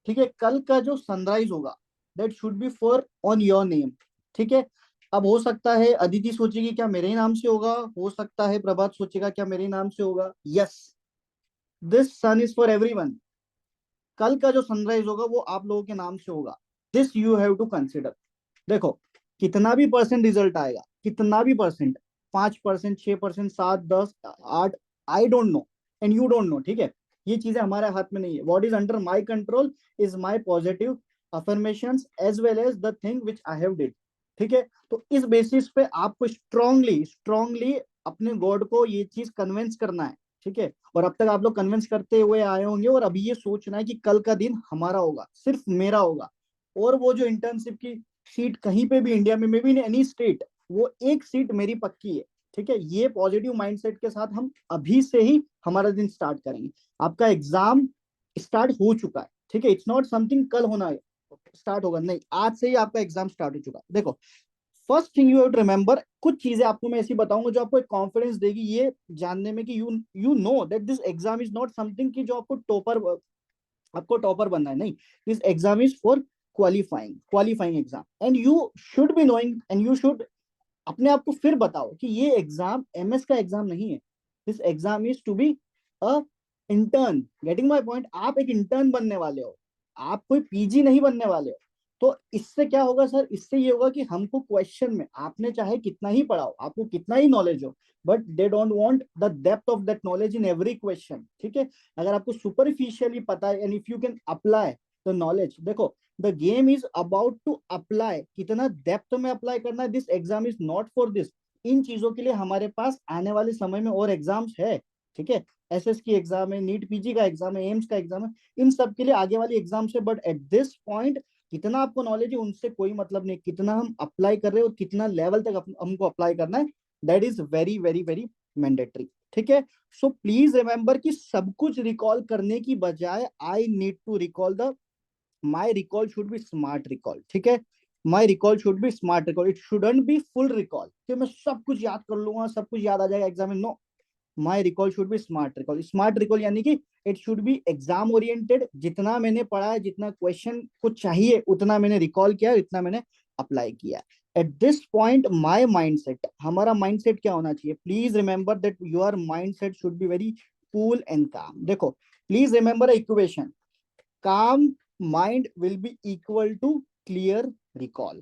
ठीक है, कल का जो सनराइज होगा that should be for on your name. ठीक है, अब हो सकता है अदिति सोचेगी क्या मेरे ही नाम से होगा, हो सकता है प्रभात सोचेगा क्या मेरे ही नाम से होगा। Yes, this sun is for everyone. कल का जो सनराइज होगा वो आप लोगों के नाम से होगा। This you have to consider. देखो, कितना भी परसेंट रिजल्ट आएगा, कितना भी percent, 5%, 6%, 7, 10, 8, I don't know and you don't know. ठीक है, ये चीजें हमारे हाथ में नहीं है। What is under my control is my positive affirmations as well as the thing which I have did. ठीक है, तो इस बेसिस पे आपको स्ट्रांगली स्ट्रांगली अपने गॉड को ये चीज कन्विंस करना है। ठीक है, और अब तक आप लोग कन्विंस करते हुए आए होंगे, और अभी ये सोचना है कि कल का दिन हमारा होगा, सिर्फ मेरा होगा। और वो जो इंटर्नशिप की सीट कहीं पे भी इंडिया में, may be in any state, वो एक सीट मेरी पक्की है। ठीक है, ये पॉजिटिव माइंडसेट के साथ हम अभी से ही हमारा दिन स्टार्ट करेंगे। आपका एग्जाम स्टार्ट हो चुका है। ठीक है, इट्स नॉट समथिंग कल होना है स्टार्ट होगा, नहीं, आज से ही आपका एग्जाम स्टार्ट हो चुका है। देखो, first thing you have to remember, कुछ चीजें आपको मैं ऐसी बताऊंगा जो आपको एक कॉन्फिडेंस देगी ये जानने में कि you know that this exam is not something कि जो आपको टॉपर बनना है, नहीं। This exam is for qualifying exam, and you should be knowing and you should अपने आप को फिर बताओ कि ये एग्जाम एमएस का एग्जाम नहीं है। This exam is to be a intern. Getting my point, आप एक इंटर्न बनने वाले हो, आप कोई पीजी नहीं बनने वाले हो। तो इससे क्या होगा सर, इससे ये होगा कि हमको क्वेश्चन में आपने चाहे कितना ही पढ़ाओ, आपको कितना ही नॉलेज हो, but they don't want the depth of that knowledge in every question. ठीक है, अगर आपको सुपरफिशियली पता है and if you can apply the knowledge, देखो the game is about to apply, कितना डेप्थ में अप्लाई करना है। This exam is not for this. इन चीजों के लिए हमारे पास आने वाले समय में और एग्जाम्स है। ठीक है, एसएस की एग्जाम है, नीट पीजी का एग्जाम है, एम्स का एग्जाम है, इन सब के लिए आगे वाली एग्जाम्स है। बट एट दिस पॉइंट कितना आपको नॉलेज है उनसे कोई मतलब नहीं, कितना हम अप्लाई कर रहे हैं और कितना लेवल तक हमको अप्लाई करना है, that is very very very mandatory. ठीक है, सो प्लीज रिमेंबर कि सब कुछ रिकॉल करने की बजाय I need to recall the my recall should be smart recall. ठीक है, my recall should be smart recall, it shouldn't be full recall कि मैं सब कुछ याद कर लूंगा, सब कुछ याद आ जाएगा एग्जाम में। No, my recall should be smart recall. Smart recall यानी कि it should be exam oriented, जितना मैंने पढ़ा है, जितना क्वेश्चन को चाहिए उतना मैंने रिकॉल किया, इतना मैंने अप्लाई किया। At this point my mindset, हमारा माइंडसेट क्या होना चाहिए, please remember that your mindset should be very cool and काम। देखो, प्लीज रिमेंबर इक्वेशन, काम mind will be equal to clear recall.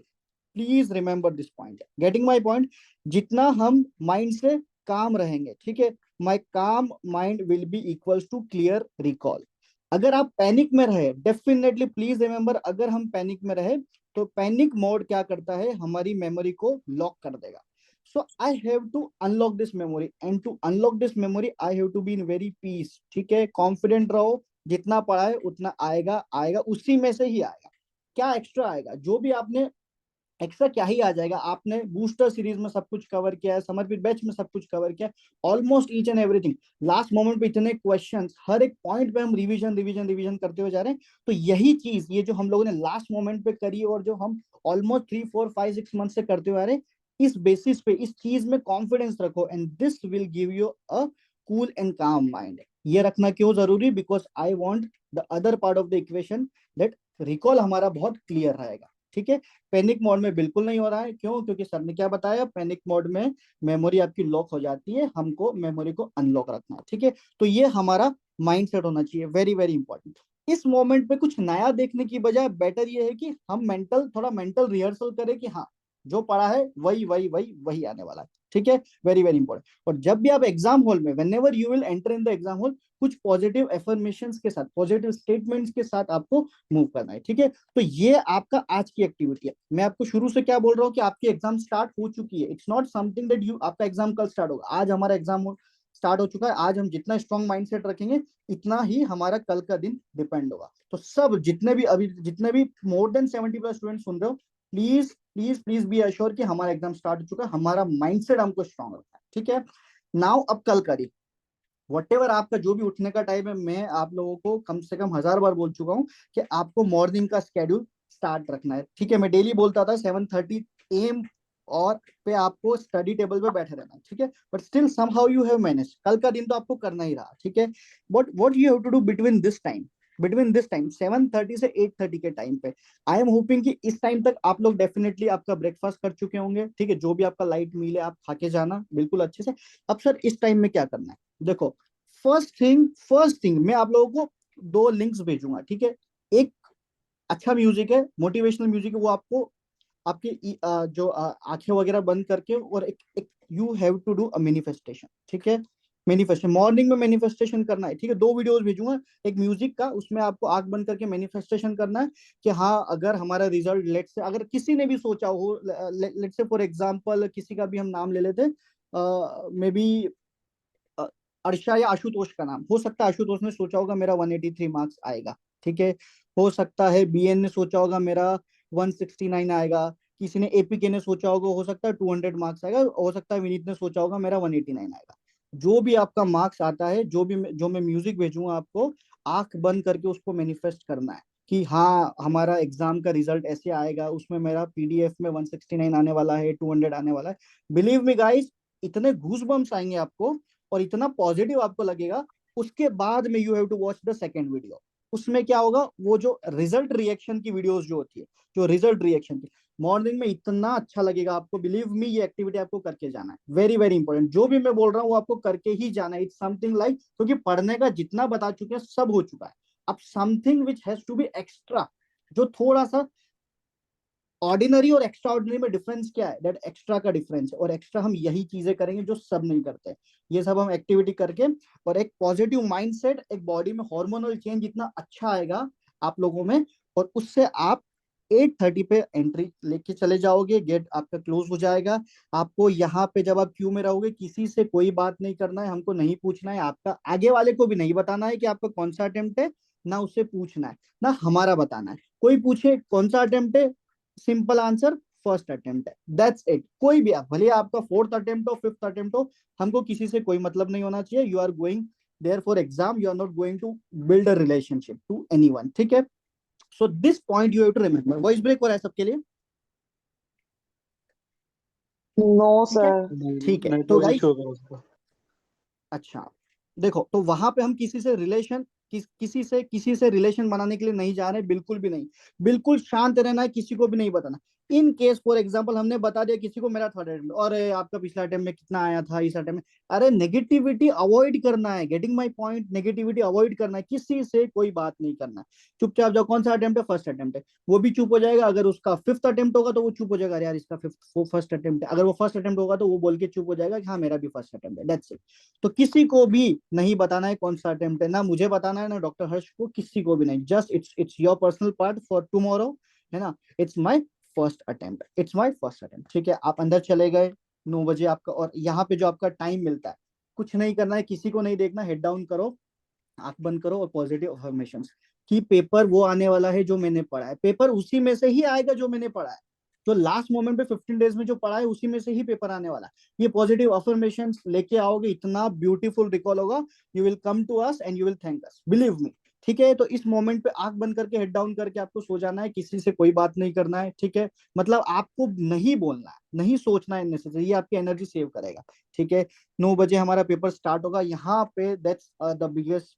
Please remember this point, getting my point. जितना हम mind से काम रहेंगे, ठीक है, my calm mind will be equals to clear recall. अगर आप पैनिक में रहे, डेफिनेटली प्लीज रिमेंबर, अगर हम पैनिक में रहे तो पैनिक मोड क्या करता है, हमारी मेमोरी को लॉक कर देगा। So I have to unlock this memory, and to unlock this memory I have to be in very peace. ठीक है, कॉन्फिडेंट रहो, जितना पढ़ा है उतना आएगा, आएगा उसी में से ही आएगा। क्या एक्स्ट्रा आएगा, जो भी आपने एक्स्ट्रा क्या ही आ जाएगा, आपने बूस्टर सीरीज में सब कुछ कवर किया है, समर्पित बैच में सब कुछ कवर किया है, almost each and everything. Last moment पे इतने क्वेश्चंस, हर एक पॉइंट पे हम रिवीजन रिवीजन रिवीजन करते हुए जा रहे हैं। तो यही चीज, ये जो हम लोगों ने लास्ट मोमेंट पे करी और जो हम ऑलमोस्ट 3, 4, 5, 6 मंथ से करते हुए आ रहे हैं, इस बेसिस पे इस चीज में कॉन्फिडेंस रखो, and this will give you a cool and काम माइंड। ये रखना क्यों जरूरी, because I want the other part of the equation that recall हमारा बहुत क्लियर रहेगा। ठीक है, पैनिक मोड में बिल्कुल नहीं हो रहा है, क्यों, क्योंकि सर ने क्या बताया, पैनिक मोड में मेमोरी आपकी लॉक हो जाती है, हमको मेमोरी को अनलॉक रखना है। ठीक है, तो ये हमारा माइंड सेट होना चाहिए, वेरी वेरी इंपॉर्टेंट। इस मोमेंट पे कुछ नया देखने की बजाय बेटर ये है कि हम थोड़ा मेंटल रिहर्सल करें कि हाँ, जो पढ़ा है वही वही वही वही आने वाला है। ठीक है, वेरी वेरी इंपॉर्टेंट। और जब भी आप एग्जाम हॉल में, when ever you will enter in the exam hall, कुछ पॉजिटिव एफर्मेशन के साथ, पॉजिटिव स्टेटमेंट्स के साथ आपको मूव करना है। ठीक है, तो ये आपका आज की एक्टिविटी है। मैं आपको शुरू से क्या बोल रहा हूँ कि आपकी एग्जाम स्टार्ट हो चुकी है, it's not something that you, आपका एग्जाम कल स्टार्ट होगा, आज हमारा एग्जाम स्टार्ट हो चुका है। आज हम जितना स्ट्रॉन्ग माइंडसेट रखेंगे, इतना ही हमारा कल का दिन डिपेंड होगा। तो सब जितने भी मोर देन 70+ स्टूडेंट सुन रहे हो, please please please be assure कि हमारा एग्जाम स्टार्ट हो चुका है, हमारा माइंडसेट हमको स्ट्रॉन्ग रखना है। ठीक है, नाउ अब कल करिए वट एवर आपका जो भी उठने का टाइम है, मैं आप लोगों को कम से कम 1000 बार बोल चुका हूँ कि आपको मॉर्निंग का स्केड्यूल स्टार्ट रखना है। ठीक है, मैं डेली बोलता था 7:30 AM और पे आपको स्टडी टेबल पे बैठे रहना है। ठीक है, but still somehow you have manage, कल का दिन तो आपको करना ही रहा। ठीक है, but what you have to do between this time, between this time 7:30 से 8:30 के टाइम पे। आई एम होपिंग कि इस टाइम तक आप लोग डेफिनेटली आपका ब्रेकफास्ट कर चुके होंगे, ठीक है, जो भी आपका लाइट मील है आप खा के जाना बिल्कुल अच्छे से। अब सर इस टाइम में क्या करना है, देखो फर्स्ट थिंग मैं आप लोगों को दो लिंक्स भेजूंगा, ठीक है। एक अच्छा म्यूजिक है, मोटिवेशनल म्यूजिक है, वो आपको आपकी जो आंखें वगैरह बंद करके, और एक you have to do a manifestation, ठीक है। मैनिफेस्टेशन मॉर्निंग में मैनिफेस्टेशन करना है, ठीक है। दो वीडियोस भेजूंगा, एक म्यूजिक का, उसमें आपको आंख बंद करके मैनिफेस्टेशन करना है कि हाँ अगर हमारा रिजल्ट लेट से, अगर किसी ने भी सोचा हो, लेट से फॉर एग्जांपल किसी का भी हम नाम ले लेते, मे बी अर्षा या आशुतोष का नाम, हो सकता है आशुतोष ने सोचा होगा मेरा 183 मार्क्स आएगा, ठीक है। हो सकता है बीएन ने सोचा होगा मेरा 169 आएगा, किसी ने एपीके ने सोचा होगा हो सकता है 200 मार्क्स आएगा, हो सकता है विनीत ने सोचा होगा मेरा 189 आएगा। जो भी आपका मार्क्स आता है, जो मैं म्यूजिक भेजूंगा आपको, आंख बंद करके उसको मैनिफेस्ट करना है कि हाँ हमारा एग्जाम का रिजल्ट ऐसे आएगा, उसमें मेरा पीडीएफ में 169 आने वाला है, 200 आने वाला है। बिलीव मी गाइस, इतने घूस बम्स आएंगे आपको और इतना पॉजिटिव आपको लगेगा। उसके बाद में you have to watch the second video. उसमें क्या होगा, वो जो रिजल्ट रिएक्शन की वीडियोस जो होती है, जो रिजल्ट रिएक्शन की, मॉर्निंग में इतना अच्छा लगेगा आपको। बिलीव मी, ये एक्टिविटी आपको करके जाना है, वेरी वेरी इंपॉर्टेंट। जो भी मैं बोल रहा हूँ वो आपको करके ही जाना है। इट्स समथिंग लाइक, क्योंकि पढ़ने का जितना बता चुके हैं सब हो चुका है। अब something which has to be extra, जो थोड़ा सा ऑर्डिनरी और एक्स्ट्रा ऑर्डिनरी में डिफरेंस क्या है, दैट एक्स्ट्रा का डिफरेंस है। और एक्स्ट्रा हम यही चीजें करेंगे जो सब नहीं करते, ये सब हम एक्टिविटी करके, और एक पॉजिटिव माइंडसेट, एक बॉडी में हार्मोनल चेंज इतना अच्छा आएगा आप लोगों में, और उससे आप 8:30 पे एंट्री लेके चले जाओगे, गेट आपका क्लोज हो जाएगा। आपको यहाँ पे जब आप क्यू में रहोगे, किसी से कोई बात नहीं करना है, हमको नहीं पूछना है, आपका आगे वाले को भी नहीं बताना है कि आपका कौन सा अटेम्प्ट है, ना उससे पूछना है ना हमारा बताना है। कोई पूछे कौन सा अटेम्प्ट है, सिंपल आंसर फर्स्ट अटेम्प्ट है, दैट्स इट। कोई भी आप, भले आपका फोर्थ अटेम्प्ट हो, फिफ्थ अटेम्प्ट हो, हमको किसी से कोई मतलब नहीं होना चाहिए। You are going there for exam, you are not going to build a relationship to anyone, ठीक है। So this point you have to remember. Voice break हो रहा है सबके लिए, नो ठीक है। सर। ठीक है तो नेटवर्क गाइस, इशू होगा उसका। अच्छा देखो, तो वहां पे हम किसी से रिलेशन, किसी से रिलेशन बनाने के लिए नहीं जा रहे, बिल्कुल भी नहीं। बिल्कुल शांत रहना है, किसी को भी नहीं बताना। इन केस फॉर एग्जांपल हमने बता दिया किसी को मेरा थर्ड अटेम्प्ट, और आपका पिछला अटेम्प्ट में कितना आया था, इस अटेम्प्ट में, अरे नेगेटिविटी अवॉइड करना है, getting my point, negativity avoid करना है, किसी से कोई बात नहीं करना है। चुपचाप जाओ, कौन सा अटेम्प्ट है, फर्स्ट अटेम्प्ट है, वो भी चुप हो जाएगा। अगर उसका फिफ्थ अटेम्प्ट होगा तो वो चुप हो जाएगा, अरे यार इसका फिफ्थ फर्स्ट अटेम्प्ट है। अगर वो फर्स्ट अटेम्प्ट होगा तो वो बोल के चुप हो जाएगा कि हाँ मेरा भी फर्स्ट अटेम्प्ट है, दैट्स इट। तो किसी को भी नहीं बताना है कौन सा अटेम्प्ट है, ना मुझे बताना है ना डॉक्टर हर्ष को, किसी को भी नहीं। Just it's your personal part for tomorrow, है ना। It's my first attempt, it's my first attempt, ठीक है। आप अंदर चले गए 9 बजे आपका, और यहाँ पे जो आपका टाइम मिलता है, कुछ नहीं करना है, किसी को नहीं देखना, हेड डाउन करो, आंख बंद करो, और पॉजिटिव अफर्मेशन कि पेपर वो आने वाला है जो मैंने पढ़ा है, पेपर उसी में से ही आएगा जो मैंने पढ़ा है, जो लास्ट मोमेंट पे 15 डेज में जो पढ़ा है उसी में से ही पेपर आने वाला है। ये पॉजिटिव अफर्मेशन लेके आओगे, इतना ब्यूटीफुल रिकॉल होगा। You will come to us and you will thank us, believe me, ठीक है। तो इस मोमेंट पे आंख बंद करके, हेड डाउन करके आपको सो जाना है, किसी से कोई बात नहीं करना है, ठीक है। मतलब आपको नहीं बोलना है, नहीं सोचना है नेसेसरी, ये आपकी एनर्जी सेव करेगा, ठीक है। 9 बजे हमारा पेपर स्टार्ट होगा, यहाँ पे that's the biggest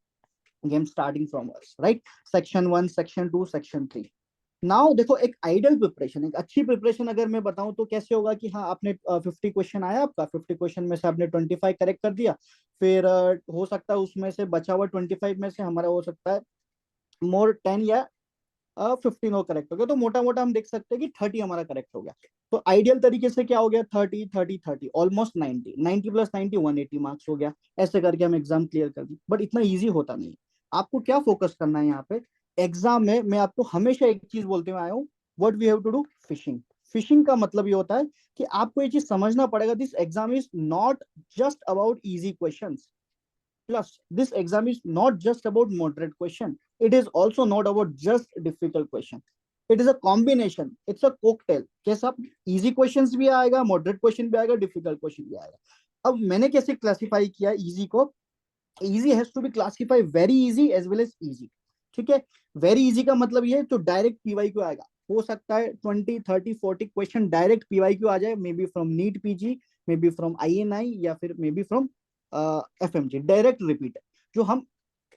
game starting from us, right. Section 1, section 2, section 3। Now देखो, एक आइडियल प्रिपरेशन, एक अच्छी प्रिपरेशन अगर मैं बताऊं तो कैसे होगा कि हाँ आपने 50 क्वेश्चन आया आपका, 50 क्वेश्चन में से आपने 25 करेक्ट कर दिया, फिर हो सकता है उसमें से बचा हुआ 25 में से हमारा हो सकता है मोर 10 या 15 और करेक्ट हो गया, तो मोटा मोटा हम देख सकते हैं कि 30 हमारा करेक्ट हो गया। तो आइडियल तरीके से क्या हो गया, 30 30 30, ऑलमोस्ट 90, 90 प्लस 90 180 मार्क्स हो गया। ऐसे करके हम एग्जाम क्लियर कर दी, बट इतना ईजी होता नहीं। आपको क्या फोकस करना है यहाँ पे एग्जाम में, मैं आपको हमेशा एक चीज बोलते हुए आया हूँ, what we have to do, fishing. Fishing का मतलब ये होता है कि आपको ये चीज समझना पड़ेगा, this exam is not just about easy questions, plus this exam is not just about moderate question, it is also not about just difficult question, it is a combination, it's a cocktail। कैसा, easy questions भी आएगा, moderate question भी आएगा, difficult question भी आएगा। अब मैंने कैसे क्लासिफाई किया easy को, easy has to be classified very easy as well as easy, ठीक है। वेरी इजी का मतलब ये है तो डायरेक्ट पीवाई क्यू आएगा, हो सकता है 20 30 40 क्वेश्चन डायरेक्ट पीवाई क्यू आ जाए, may be from NEET PG, may be from INI, या फिर may be from FMG, direct repeat, जो हम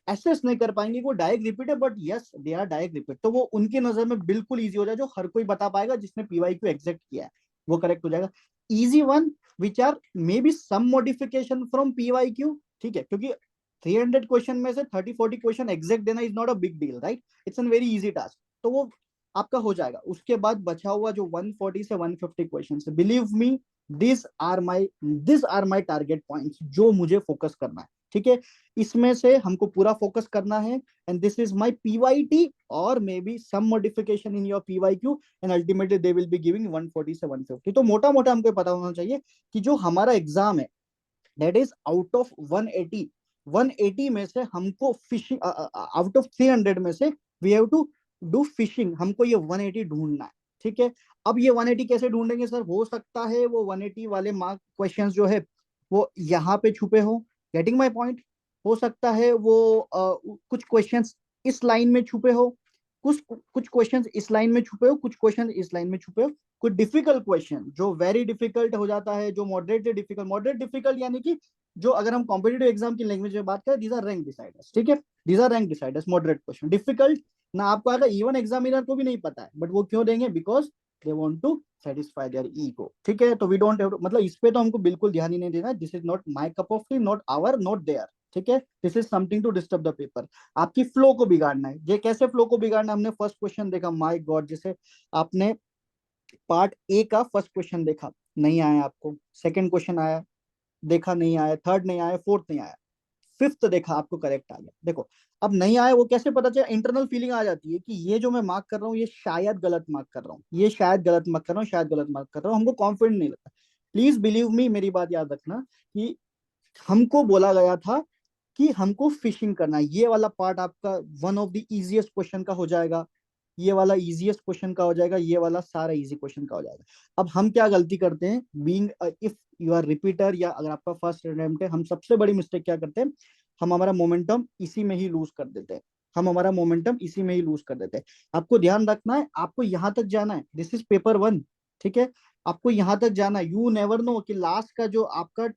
एसेस नहीं कर पाएंगे वो डायरेक्ट रिपीट है, but yes they are direct repeat, तो वो उनकी नजर में बिल्कुल इजी हो जाए, जो हर कोई बता पाएगा जिसने पीवाई क्यू एग्जैक्ट किया है, वो करेक्ट हो जाएगा। Easy one which are may be some modification from PYQ, ठीक है, क्योंकि 300 क्वेश्चन में से 30-40 क्वेश्चन एग्जैक्ट देना is not a big deal, right, it's an very easy task, तो वो आपका हो जाएगा। उसके बाद बचा हुआ जो 140 से 150 क्वेश्चन है, believe me this are my target points, जो मुझे फोकस करना है, ठीक है, इसमें से हमको पूरा फोकस करना है, and this is my PYT और may be some modification in your PYQ, and ultimately they will be giving 140 से 150। तो मोटा मोटा हमको पता होना चाहिए कि जो हमारा एग्जाम है दैट इज आउट ऑफ 180 में से हमको फिशिंग, आउट ऑफ 300 में से we have to do fishing, हमको ये 180 ढूंढना है, ठीक है। अब ये 180 कैसे ढूंढेंगे सर? हो सकता है वो 180 वाले मार्क क्वेश्चंस जो है वो यहाँ पे छुपे हो, गेटिंग माय पॉइंट। हो सकता है वो कुछ क्वेश्चंस इस लाइन में छुपे हो, कुछ कुछ क्वेश्चंस इस लाइन में छुपे हो, कुछ क्वेश्चन इस लाइन में छुपे हो, कुछ डिफिकल्ट क्वेश्चन जो वेरी डिफिकल्ट हो जाता है, जो मॉडरेट डिफिकल्ट यानी कि जो अगर हम कॉम्पिटेटिव एग्जाम की लैंग्वेज में बात करें, दीज आर रैंक डिसाइडर्स, ठीक है, these are rank deciders, moderate question. Difficult ना आपको आएगा, इवन एग्जामिनर को भी नहीं पता है, बट वो क्यों देंगे? Because they want to satisfy their ego, ठीक है। तो वी डोंट हैव, मतलब इस पे तो हमको बिल्कुल ध्यान ही नहीं देना, this is not my cup of tea, not our, not their, ठीक है, this is something to disturb the paper. आपकी फ्लो को बिगाड़ना है। ये कैसे फ्लो को बिगाड़ना? हमने फर्स्ट क्वेश्चन देखा, माय गॉड, जैसे आपने पार्ट ए का फर्स्ट क्वेश्चन देखा, नहीं आया आपको, सेकंड क्वेश्चन आया, देखा नहीं आया, थर्ड नहीं आया, फोर्थ नहीं आया, फिफ्थ देखा आपको करेक्ट आ गया। देखो अब नहीं आया वो कैसे पता चला? इंटरनल फीलिंग आ जाती है कि ये जो मैं मार्क कर रहा हूँ ये शायद गलत मार्क कर रहा हूँ, ये शायद गलत मार्क कर रहा हूँ, शायद गलत मार्क कर रहा हूँ, हमको कॉन्फिडेंट नहीं लगता। प्लीज बिलीव मी, मेरी बात याद रखना कि हमको बोला गया था कि हमको फिशिंग करना है। ये वाला पार्ट आपका one of the easiest question का हो जाएगा, ये वाला इजीएस्ट क्वेश्चन का हो जाएगा, ये वाला सारा इजी क्वेश्चन का हो जाएगा। अब हम क्या गलती करते हैं, being if you are repeater, या अगर आपका फर्स्ट अटेम्प्ट है, हम सबसे बड़ी मिस्टेक क्या करते हैं, हम हमारा मोमेंटम इसी में ही लूज कर देते हैं, हम हमारा मोमेंटम इसी में ही लूज कर देते हैं। आपको ध्यान रखना है, आपको यहां तक जाना है, दिस इज पेपर वन, ठीक है, आपको यहां तक जाना है। यू नेवर नो कि लास्ट का जो आपका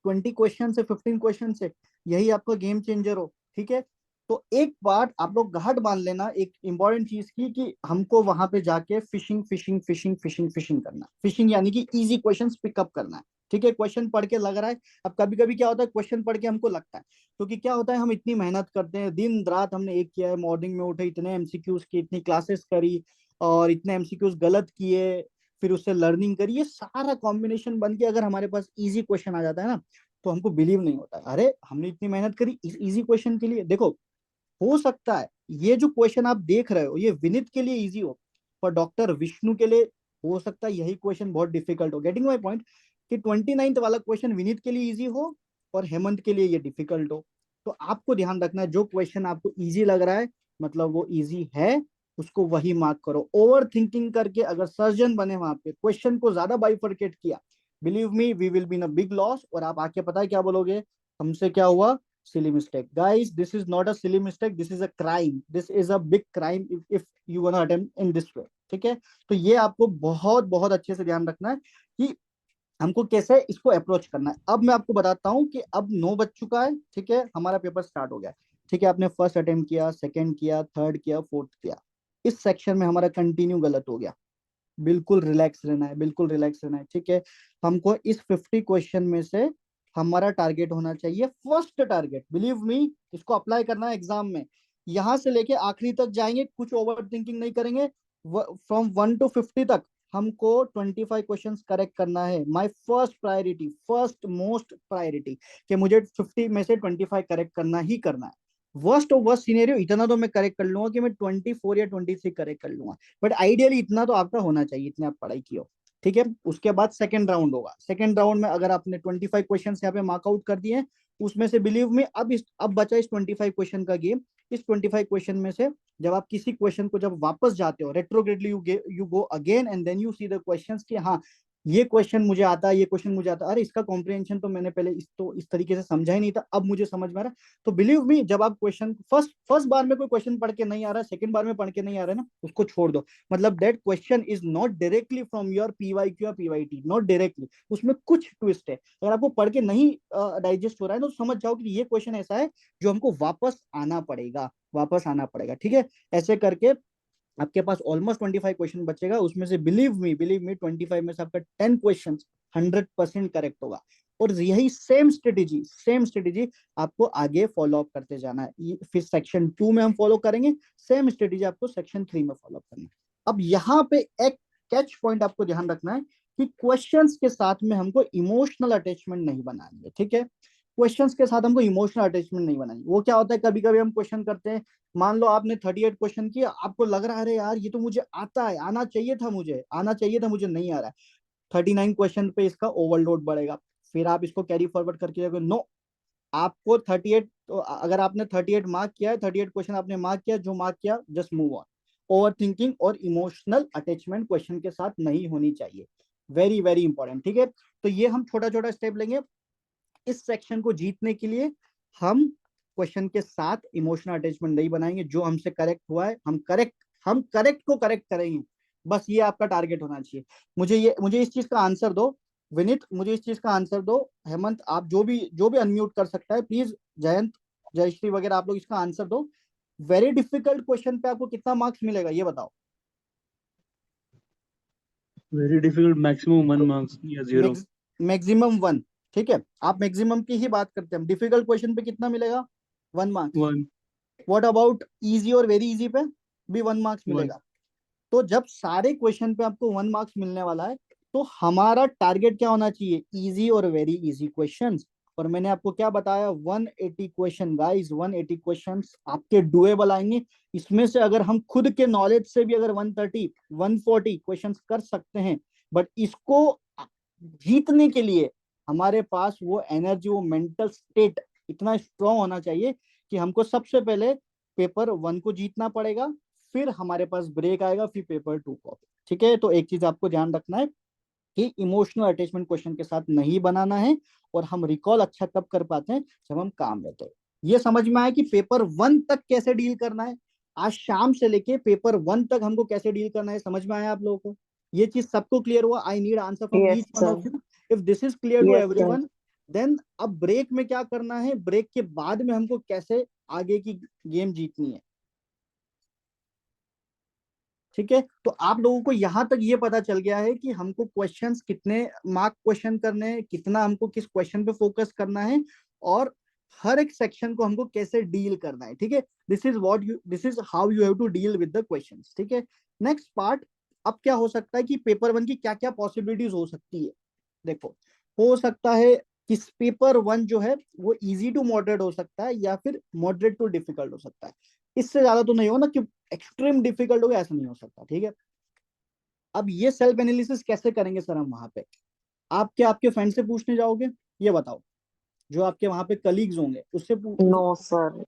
20 क्वेश्चन से 15 क्वेश्चन से यही आपका गेम चेंजर हो, ठीक है। तो एक बात आप लोग गाहट बांध लेना एक इंपॉर्टेंट चीज की, कि हमको वहां पे जाके fishing fishing fishing fishing fishing करना, फिशिंग यानी कि इजी क्वेश्चंस पिकअप करना है, ठीक है। क्वेश्चन पढ़ के लग रहा है, अब कभी कभी क्या होता है, क्वेश्चन पढ़ के हमको लगता है, क्योंकि क्या होता है, हम इतनी मेहनत करते हैं, दिन रात हमने एक किया है, मॉर्निंग में उठे, इतने एमसीक्यूज की, इतनी क्लासेस करी, और इतने एमसीक्यूज गलत किए, फिर उससे लर्निंग करी, ये सारा कॉम्बिनेशन बन के अगर हमारे पास इजी क्वेश्चन आ जाता है ना, तो हमको बिलीव नहीं होता है, अरे हमने इतनी मेहनत करी इस इजी क्वेश्चन के लिए। देखो हो सकता है ये जो क्वेश्चन आप देख रहे हो ये विनीत के लिए इजी हो, पर डॉक्टर विष्णु के लिए हो सकता है यही क्वेश्चन बहुत डिफिकल्ट हो। गेटिंग माई पॉइंट, कि 29th वाला क्वेश्चन विनीत के लिए इजी हो और हेमंत के लिए ये डिफिकल्ट हो। तो आपको ध्यान रखना है, जो क्वेश्चन आपको इजी लग रहा है मतलब वो इजी है, उसको वही मार्क करो। ओवर थिंकिंग करके अगर सर्जन बने वहां पे, क्वेश्चन को ज्यादा बाइफरकेट किया, believe me we will be in a big loss, और आप आके पता है क्या बोलोगे, हमसे क्या हुआ, silly mistake. Guys, this is not a silly mistake, this is a crime, this is a big crime if you wanna attempt in this way, ठीक है। तो ये आपको बहुत बहुत अच्छे से ध्यान रखना है कि हमको कैसे इसको अप्रोच करना है। अब मैं आपको बताता हूँ कि अब 9 बज चुका है, ठीक है, हमारा पेपर स्टार्ट हो गया, ठीक है। आपने फर्स्ट अटेम्प्ट किया, सेकंड किया, थर्ड किया, फोर्थ किया, इस सेक्शन में हमारा कंटिन्यू गलत हो गया, बिल्कुल रिलैक्स रहना है, बिल्कुल रिलैक्स रहना है, ठीक है। हमको इस 50 क्वेश्चन में से हमारा टारगेट होना चाहिए फर्स्ट टारगेट, बिलीव मी, इसको अप्लाई करना है एग्जाम में, यहां से लेके आखिरी तक जाएंगे, कुछ ओवर थिंकिंग नहीं करेंगे। फ्रॉम 1 to 50 तक हमको 25 क्वेश्चन करेक्ट करना है, my first priority, first most priority, कि मुझे 50 में से 25 करेक्ट करना ही करना है। वर्स्ट ऑफ वर्स्ट सिनेरियो इतना तो मैं करेक्ट कर लूंगा कि मैं 24 या 23 करेक्ट कर लूंगा, बट आइडियली इतना तो आपका होना चाहिए, इतने आप पढ़ाई की हो, ठीक है। उसके बाद सेकंड राउंड होगा, सेकंड राउंड में अगर आपने 25 क्वेश्चन यहाँ पे मार्कआउट कर दिए, उसमें से बिलीव में अब बचा इस 25 क्वेश्चन का गेम। इस 25 क्वेश्चन में से जब आप किसी क्वेश्चन को जब वापस जाते हो, retrogradely you go again and then you see the questions कि हाँ ये क्वेश्चन मुझे आता है, ये क्वेश्चन मुझे आता है, अरे इसका कॉम्प्रिहेंशन तो मैंने पहले इस तरीके से समझा ही नहीं था, अब मुझे समझ में आ रहा है। तो बिलीव मी, जब आप क्वेश्चन फर्स्ट फर्स्ट बार में कोई क्वेश्चन पढ़ के नहीं आ रहा है, सेकंड बार में पढ़ के नहीं आ रहा है ना, उसको छोड़ दो। मतलब that question is not directly from your PYQ या पीवाईटी, नॉट डायरेक्टली, उसमें कुछ ट्विस्ट है। अगर आपको पढ़ के नहीं डाइजेस्ट हो रहा है तो समझ जाओ कि ये क्वेश्चन ऐसा है जो हमको वापस आना पड़ेगा, वापस आना पड़ेगा, ठीक है। ऐसे करके आपके पास ऑलमोस्ट 25 क्वेश्चन बचेगा, उसमें से बिलीव मी 25 में से आपका 10 क्वेश्चन 100% करेक्ट होगा। और यही सेम स्ट्रेटेजी आपको आगे फॉलो अप करते जाना है। फिर सेक्शन 2 में हम फॉलो करेंगे, सेम स्ट्रेटेजी आपको सेक्शन 3 में फॉलो करना है। अब यहाँ पे एक कैच पॉइंट आपको ध्यान रखना है कि क्वेश्चंस के साथ में हमको इमोशनल अटैचमेंट नहीं बनानी है, ठीक है। क्वेश्चंस के साथ हमको इमोशनल अटैचमेंट नहीं बनानी। वो क्या होता है, कभी कभी हम क्वेश्चन करते हैं, मान लो आपने 38 क्वेश्चन किया, आपको लग रहा है अरे यार ये तो मुझे आता है, आना चाहिए था मुझे नहीं आ रहा है। 39 क्वेश्चन पे इसका ओवरलोड बढ़ेगा, फिर आप इसको कैरी फॉरवर्ड करके जाओगे। नो, आपको 38, तो अगर आपने 38 मार्क किया है, 38 क्वेश्चन आपने मार्क किया, जो मार्क किया just move on. Over thinking और इमोशनल अटैचमेंट क्वेश्चन के साथ नहीं होनी चाहिए, वेरी वेरी इंपॉर्टेंट, ठीक है। तो ये हम छोटा छोटा स्टेप लेंगे इस सेक्शन को जीतने के लिए। हम क्वेश्चन के साथ इमोशनल अटैचमेंट नहीं बनाएंगे, जो हमसे करेक्ट हुआ है हम करेक्ट को करेक्ट करेंगे। बस ये आपका टारगेट होना चाहिए। मुझे इस चीज का आंसर दो, विनीत मुझे इस चीज का आंसर दो, हेमंत आप जो भी अनम्यूट कर सकता है प्लीज, जयंत जयश्री वगैरह आप लोग इसका आंसर दो। वेरी डिफिकल्ट क्वेश्चन पे आपको कितना मार्क्स मिलेगा ये बताओ। वेरी डिफिकल्ट मैक्सिमम 1 मार्क्स या 0। मैक्सिमम 1, ठीक है। आप मैक्सिमम की ही बात करते हैं, डिफिकल्ट क्वेश्चन पे कितना मिलेगा, 1 मार्क्स। 1 व्हाट अबाउट इजी और वेरी इजी पे भी 1 मार्क्स 1। मिलेगा। तो जब सारे क्वेश्चन पे आपको 1 मार्क्स मिलने वाला है, तो हमारा टारगेट क्या होना चाहिए, इजी और वेरी इजी क्वेश्चंस। और मैंने आपको क्या बताया, 180 क्वेश्चन गाइस, 180 क्वेश्चंस आपके डुएबल आएंगे। इसमें से अगर हम खुद के नॉलेज से भी अगर 130 140 क्वेश्चंस कर सकते हैं, बट इसको जीतने के लिए हमारे पास वो एनर्जी, वो मेंटल स्टेट इतना स्ट्रांग होना चाहिए कि हमको सबसे पहले पेपर 1 को जीतना पड़ेगा, फिर हमारे पास ब्रेक आएगा, फिर पेपर 2 को, ठीक है। तो एक चीज आपको ध्यान रखना है कि इमोशनल अटैचमेंट क्वेश्चन के साथ नहीं बनाना है। और हम रिकॉल अच्छा कब कर पाते हैं, जब हम काम रहते हैं। ये समझ में आया कि पेपर 1 तक कैसे डील करना है, आज शाम से लेके पेपर 1 तक हमको कैसे डील करना है, समझ में आया आप लोगों को। ये चीज सबको क्लियर हुआ, I need answer from yes each one sir. Of you. If this is clear to yes sir. Everyone, then अब ब्रेक में क्या करना है, ब्रेक के बाद में हमको कैसे आगे की गेम जीतनी है, ठीक है। तो आप लोगों को यहां तक ये पता चल गया है कि हमको क्वेश्चंस कितने मार्क क्वेश्चन करने हैं, कितना हमको किस क्वेश्चन पे फोकस करना है, और हर एक सेक्शन को हमको कैसे डील करना है, ठीक है। This is how you have to deal with the questions, ठीक है। नेक्स्ट पार्ट, अब क्या हो सकता है कि पेपर 1 की क्या क्या पॉसिबिलिटीज हो सकती है। देखो, हो सकता है कि पेपर 1 जो है वो इजी टू मॉडरेट हो सकता है, या फिर मॉडरेट टू डिफिकल्ट हो सकता है। इससे ज्यादा तो नहीं हो ना कि एक्सट्रीम डिफिकल्ट हो गया, ऐसा नहीं हो सकता, ठीक है। अब ये सेल्फ एनालिसिस कैसे करेंगे सर हम वहां पे, आप क्या आपके फ्रेंड से पूछने जाओगे, ये बताओ, जो आपके वहां पे कलीग्स होंगे उससे नो सर।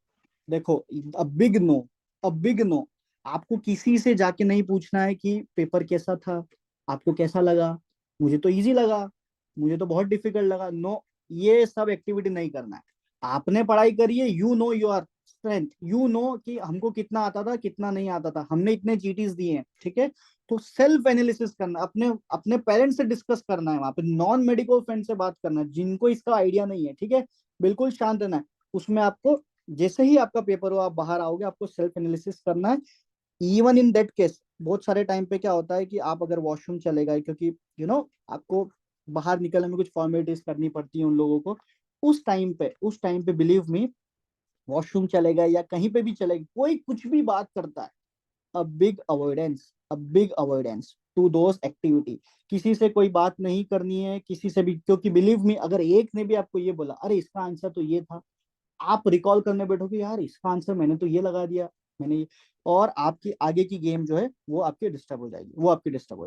देखो, a big no, a big no. आपको किसी से जाके नहीं पूछना है कि पेपर कैसा था, आपको कैसा लगा, मुझे तो इजी लगा, मुझे तो बहुत डिफिकल्ट लगा। नो, ये सब एक्टिविटी नहीं करना है। आपने पढ़ाई करी है, you know your strength, you know कि हमको कितना आता था कितना नहीं आता था, हमने इतने जीटीज दिए हैं, ठीक है। तो सेल्फ एनालिसिस करना, अपने अपने पेरेंट्स से डिस्कस करना है, वहां पे नॉन मेडिकल फ्रेंड से बात करना है जिनको इसका आइडिया नहीं है, ठीक है। बिल्कुल शांत रहना है। उसमें आपको जैसे ही आपका पेपर हो, आप बाहर आओगे, आपको सेल्फ एनालिसिस करना है। इवन इन दैट केस, बहुत सारे टाइम पे क्या होता है कि आप अगर वॉशरूम चले गए, क्योंकि आपको बाहर निकलने में कुछ फॉर्मेलिटीज करनी पड़ती है उन लोगों को, उस टाइम पे बिलीव मी, वॉशरूम चले गए या कहीं पे भी चले गए, कोई कुछ भी बात करता है, a big avoidance to those activity. किसी से कोई बात नहीं करनी है, किसी से भी, क्योंकि बिलीव मी, अगर एक ने भी आपको ये बोला अरे इसका आंसर तो ये था, आप रिकॉल करने बैठोगे, यार इसका आंसर मैंने तो ये लगा दिया, मैंने ये, और आपकी आगे की गेम जो है वो आपकी डिस्टर्ब हो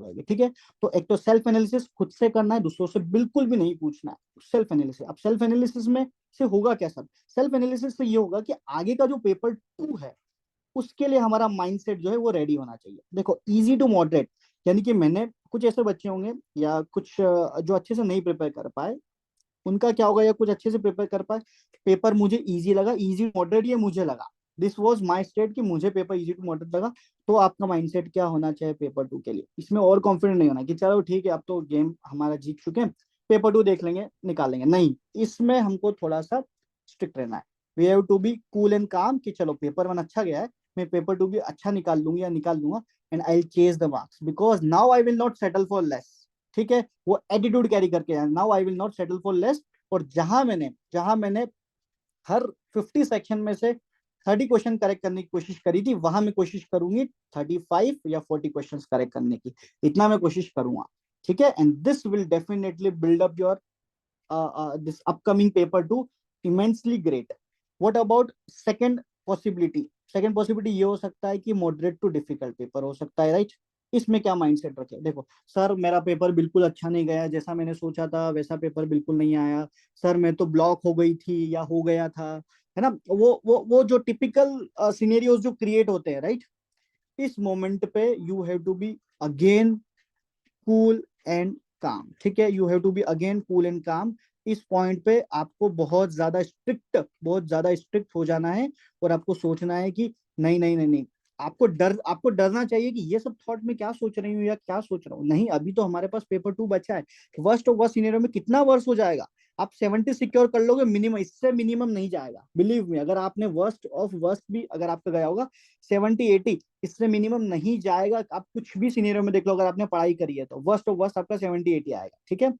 जाएगी, ठीक है। तो एक तो सेल्फ एनालिसिस खुद से करना है, दूसरों से बिल्कुल भी नहीं पूछना है। सेल्फ एनालिसिस, अब सेल्फ एनालिसिस में से होगा क्या सर, सेल्फ एनालिसिस से ये होगा कि आगे का जो पेपर 2 है उसके लिए हमारा माइंडसेट जो है वो रेडी होना चाहिए। देखो, इजी टू मॉडरेट, यानी कि मैंने कुछ ऐसे बच्चे होंगे या कुछ जो अच्छे से नहीं प्रिपेयर कर पाए, उनका क्या होगा, या कुछ अच्छे से प्रिपेयर कर पाए, पेपर मुझे इजी लगा, इजी मॉडरेट ये मुझे लगा, दिस वाज माय स्टेट कि मुझे पेपर इजी टू मॉडरेट लगा। तो आपका माइंडसेट क्या होना चाहिए पेपर टू के लिए, इसमें और कॉन्फिडेंट नहीं होना कि चलो ठीक है अब तो गेम हमारा जीत चुके हैं, पेपर टू देख लेंगे निकालेंगे, नहीं, इसमें हमको थोड़ा सा स्ट्रिक्ट रहना है। We have to be cool and calm कि चलो पेपर वन अच्छा गया है, मैं पेपर टू भी अच्छा निकाल लूंगी या निकाल लूंगा, and I chase the marks because now I will not settle for less. ठीक है, वो एटीट्यूड कैरी करके आए, now I will not settle for less. और जहां मैंने हर 50 सेक्शन में से 30 क्वेश्चन करेक्ट करने की कोशिश करी थी, वहां मैं कोशिश करूंगी 35 या 40 क्वेश्चन करेक्ट करने की, इतना मैं कोशिश करूंगा। ठीक है, and this will definitely build up your this upcoming paper to immensely great. What about second possibility? Second possibility ये हो सकता है कि मॉडरेट टू डिफिकल्ट पेपर हो सकता है, राइट? इसमें क्या माइंडसेट रखे, देखो सर मेरा पेपर बिल्कुल अच्छा नहीं गया, जैसा मैंने सोचा था वैसा पेपर बिल्कुल नहीं आया, सर मैं तो ब्लॉक हो गई थी या हो गया था, है ना, वो जो टिपिकल सिनेरियोज जो क्रिएट होते हैं, राइट? इस मोमेंट पे you have to be again cool and calm. ठीक है, you have to be again cool and calm. इस पॉइंट पे आपको बहुत ज्यादा स्ट्रिक्ट हो जाना है, और आपको सोचना है कि नहीं नहीं नहीं नहीं, आपको डरना चाहिए कि ये सब थॉट में क्या सोच रही हूँ या क्या सोच रहा हूँ, नहीं, अभी तो हमारे पास पेपर टू बचा है। वर्स्ट ऑफ वर्स्ट सिनेरियो में कितना वर्ष हो जाएगा, आप 70 सिक्योर कर लोगे मिनिमम, इससे मिनिमम नहीं जाएगा, बिलीव मी, अगर आपने वर्स्ट ऑफ वर्स्ट भी अगर आपका गया होगा 70-80, इससे मिनिमम नहीं जाएगा। आप कुछ भी सिनेरियो में देख लो, अगर आपने पढ़ाई करी है तो वर्स्ट ऑफ वर्स्ट आपका 70-80 आएगा। ठीक है,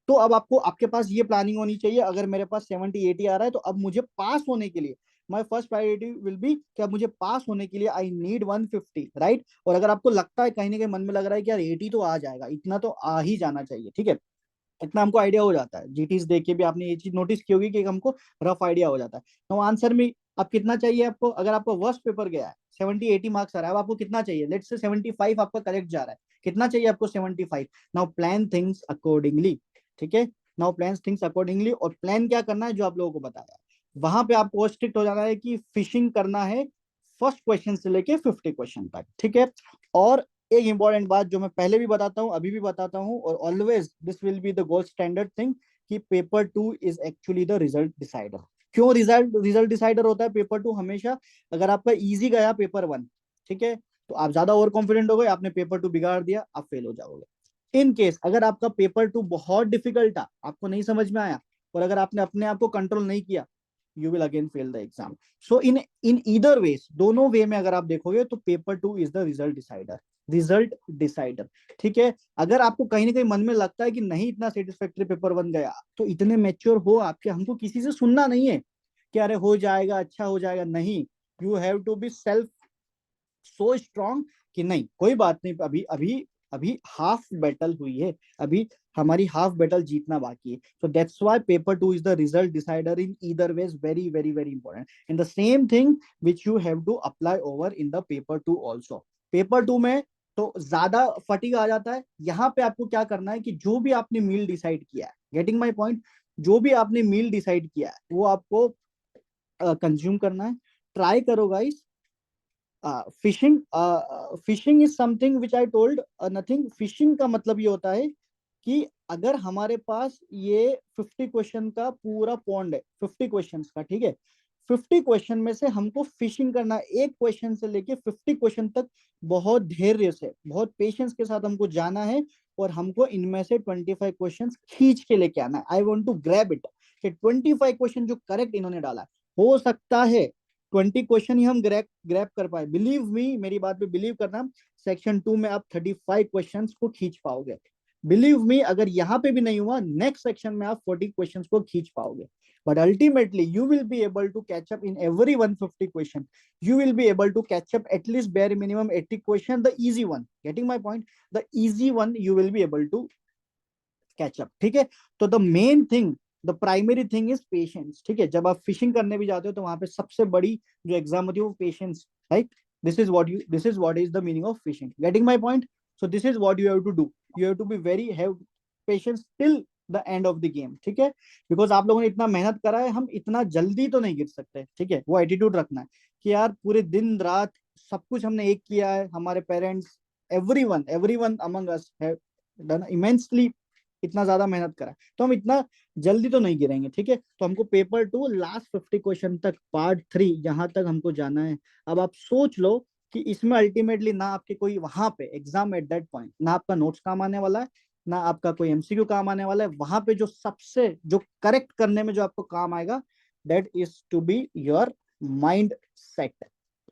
तो अब आपको आपके पास ये प्लानिंग होनी चाहिए, अगर मेरे पास 70-80 आ रहा है तो अब मुझे पास होने के लिए my first priority will be कि अब मुझे पास होने के लिए आई नीड 150, राइट? और अगर आपको लगता है कहीं ना कहीं मन में लग रहा है कि यार 80 तो आ जाएगा, इतना तो आ ही जाना चाहिए, ठीक है, इतना हमको आइडिया हो जाता है, जीटीज देख के भी आपने ये चीज नोटिस की होगी कि हमको रफ आइडिया हो जाता है। तो आंसर में अब कितना चाहिए आपको, अगर आपका वर्स्ट पेपर गया है 70-80 मार्क्स आ रहा है, अब आपको कितना चाहिए, लेट्स से 75 आपका करेक्ट जा रहा है, कितना चाहिए आपको 75। Now plan things accordingly. ठीक है, नाउ प्लान थिंग्स अकॉर्डिंगली, और प्लान क्या करना है जो आप लोगों को बताया, वहां पे आपको स्ट्रिक्ट हो जाना है कि फिशिंग करना है फर्स्ट क्वेश्चन से लेके 50 क्वेश्चन तक। ठीक है, और एक इंपॉर्टेंट बात जो मैं पहले भी बताता हूँ अभी भी बताता हूँ, और always this will be the gold standard thing, कि paper two is actually the result decider. क्यों रिजल्ट रिजल्ट डिसाइडर होता है पेपर टू हमेशा? अगर आपका इजी गया पेपर वन, ठीक है, तो आप ज्यादा ओवर कॉन्फिडेंट हो गए, आपने पेपर टू बिगाड़ दिया, आप फेल हो जाओगे। इन केस अगर आपका पेपर टू बहुत डिफिकल्ट था, आपको नहीं समझ में आया, और अगर आपने अपने आप को कंट्रोल नहीं किया, you will again fail the exam. So in either ways, दोनों वे में अगर आप देखोगे तो paper two is the result decider, result decider. ठीक है, अगर आपको कहीं ना कहीं मन में लगता है कि नहीं इतना सेटिस्फैक्टरी पेपर बन गया, तो इतने मेच्योर हो आपके, हमको किसी से सुनना नहीं है कि अरे हो जाएगा, अच्छा हो जाएगा, नहीं, you have to be self so strong कि नहीं कोई बात नहीं, अभी अभी अभी हाफ बैटल हुई है, अभी हमारी हाफ बैटल जीतना बाकी है। So that's why paper two is the result decider in either ways, very very very important, and the same thing which you have to apply over in the paper two also. Paper two में तो ज्यादा fatigue आ जाता है, यहाँ पे आपको क्या करना है कि जो भी आपने मील डिसाइड किया है, गेटिंग माई पॉइंट, जो भी आपने मील डिसाइड किया है वो आपको कंज्यूम करना है। ट्राई करो guys, fishing is something which I told nothing. Fishing का मतलब ये होता है कि अगर हमारे पास ये 50 क्वेश्चन का पूरा पॉन्ड है, 50 क्वेश्चन का, ठीक है, 50 क्वेश्चन में से हमको फिशिंग करना है, एक क्वेश्चन से लेके 50 क्वेश्चन तक, बहुत धैर्य से बहुत पेशेंस के साथ हमको जाना है, और हमको इनमें से 25 क्वेश्चन खींच के लेके आना है। I want to grab it कि 25 क्वेश्चन जो करेक्ट इन्होंने डाला, हो सकता है 20 क्वेश्चन ही हम ग्रैब कर पाए, बिलीव मी, मेरी बात पे बिलीव करना, सेक्शन 2 में आप 35 क्वेश्चन को खींच पाओगे, बिलीव मी, अगर यहाँ पे भी नहीं हुआ नेक्स्ट सेक्शन में आप 40 क्वेश्चंस को खींच पाओगे, but ultimately you will be able to catch up in every 150 question, you will be able to catch up at least bare minimum 80 question, the easy one, getting my point, the easy one you will be able to catch up। ठीक है, तो the main thing, the primary thing is patience. ठीक है, जब आप fishing करने भी जाते हो तो वहां पे सबसे बड़ी जो एग्जाम होती है वो patience, right? This is what is the meaning of fishing, getting my point? So this is what you have to do, you have to be very have patience till the end of the game. ठीक है, because आप लोगों ने इतना मेहनत करा है, हम इतना जल्दी तो नहीं गिर सकते। ठीक है, वो एटीट्यूड रखना है कि यार पूरे दिन रात सब कुछ हमने एक किया है, हमारे parents everyone among us have done immensely, इतना ज्यादा मेहनत करा, तो हम इतना जल्दी तो नहीं गिरेंगे, ठीक है। तो हमको पेपर 2 लास्ट 50 क्वेश्चन तक, पार्ट 3 यहाँ तक हमको जाना है। अब आप सोच लो कि इसमें अल्टीमेटली ना आपके कोई वहां पे एग्जाम एट दैट पॉइंट, ना आपका नोट्स काम आने वाला है, ना आपका कोई एमसीक्यू काम आने वाला है। वहां पे जो सबसे जो करेक्ट करने में जो आपको काम आएगा, that is to be your mind set,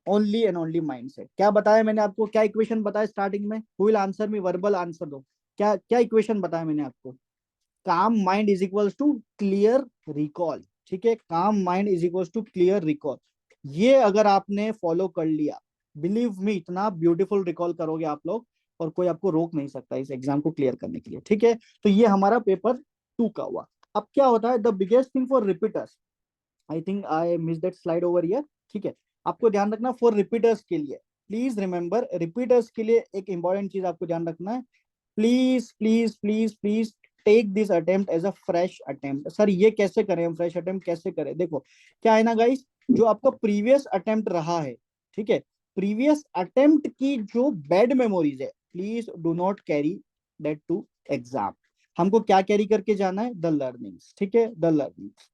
only and only mind set. क्या बताया मैंने आपको, क्या इक्वेशन बताया स्टार्टिंग में? Who will answer me, verbal answer दो। क्या क्या इक्वेशन बताया मैंने आपको? Calm mind is equals to clear recall, ठीक है। Calm mind is equals to clear recall. ये अगर आपने फॉलो कर लिया, बिलीव मी, इतना ब्यूटीफुल रिकॉल करोगे आप लोग, और कोई आपको रोक नहीं सकता इस एग्जाम को क्लियर करने के लिए, ठीक है। तो ये हमारा पेपर 2 का हुआ। अब क्या होता है, the biggest thing for repeaters, I think I miss that slide over here, ठीक है। आपको ध्यान रखना फॉर रिपीटर्स के लिए, प्लीज रिमेंबर, रिपीटर्स के लिए एक इंपॉर्टेंट चीज आपको ध्यान रखना है, please please please please take this attempt as a fresh attempt. Sir ये कैसे करें, हम फ्रेश अटेम्प्ट कैसे करें? देखो क्या है ना गाइस, जो आपका प्रीवियस अटेम्प्ट रहा है, ठीक है, प्रीवियस अटेम्प्ट की जो बैड मेमोरीज है, please do not carry that to exam. हमको क्या कैरी करके जाना है? द लर्निंग्स, ठीक है, द लर्निंग्स।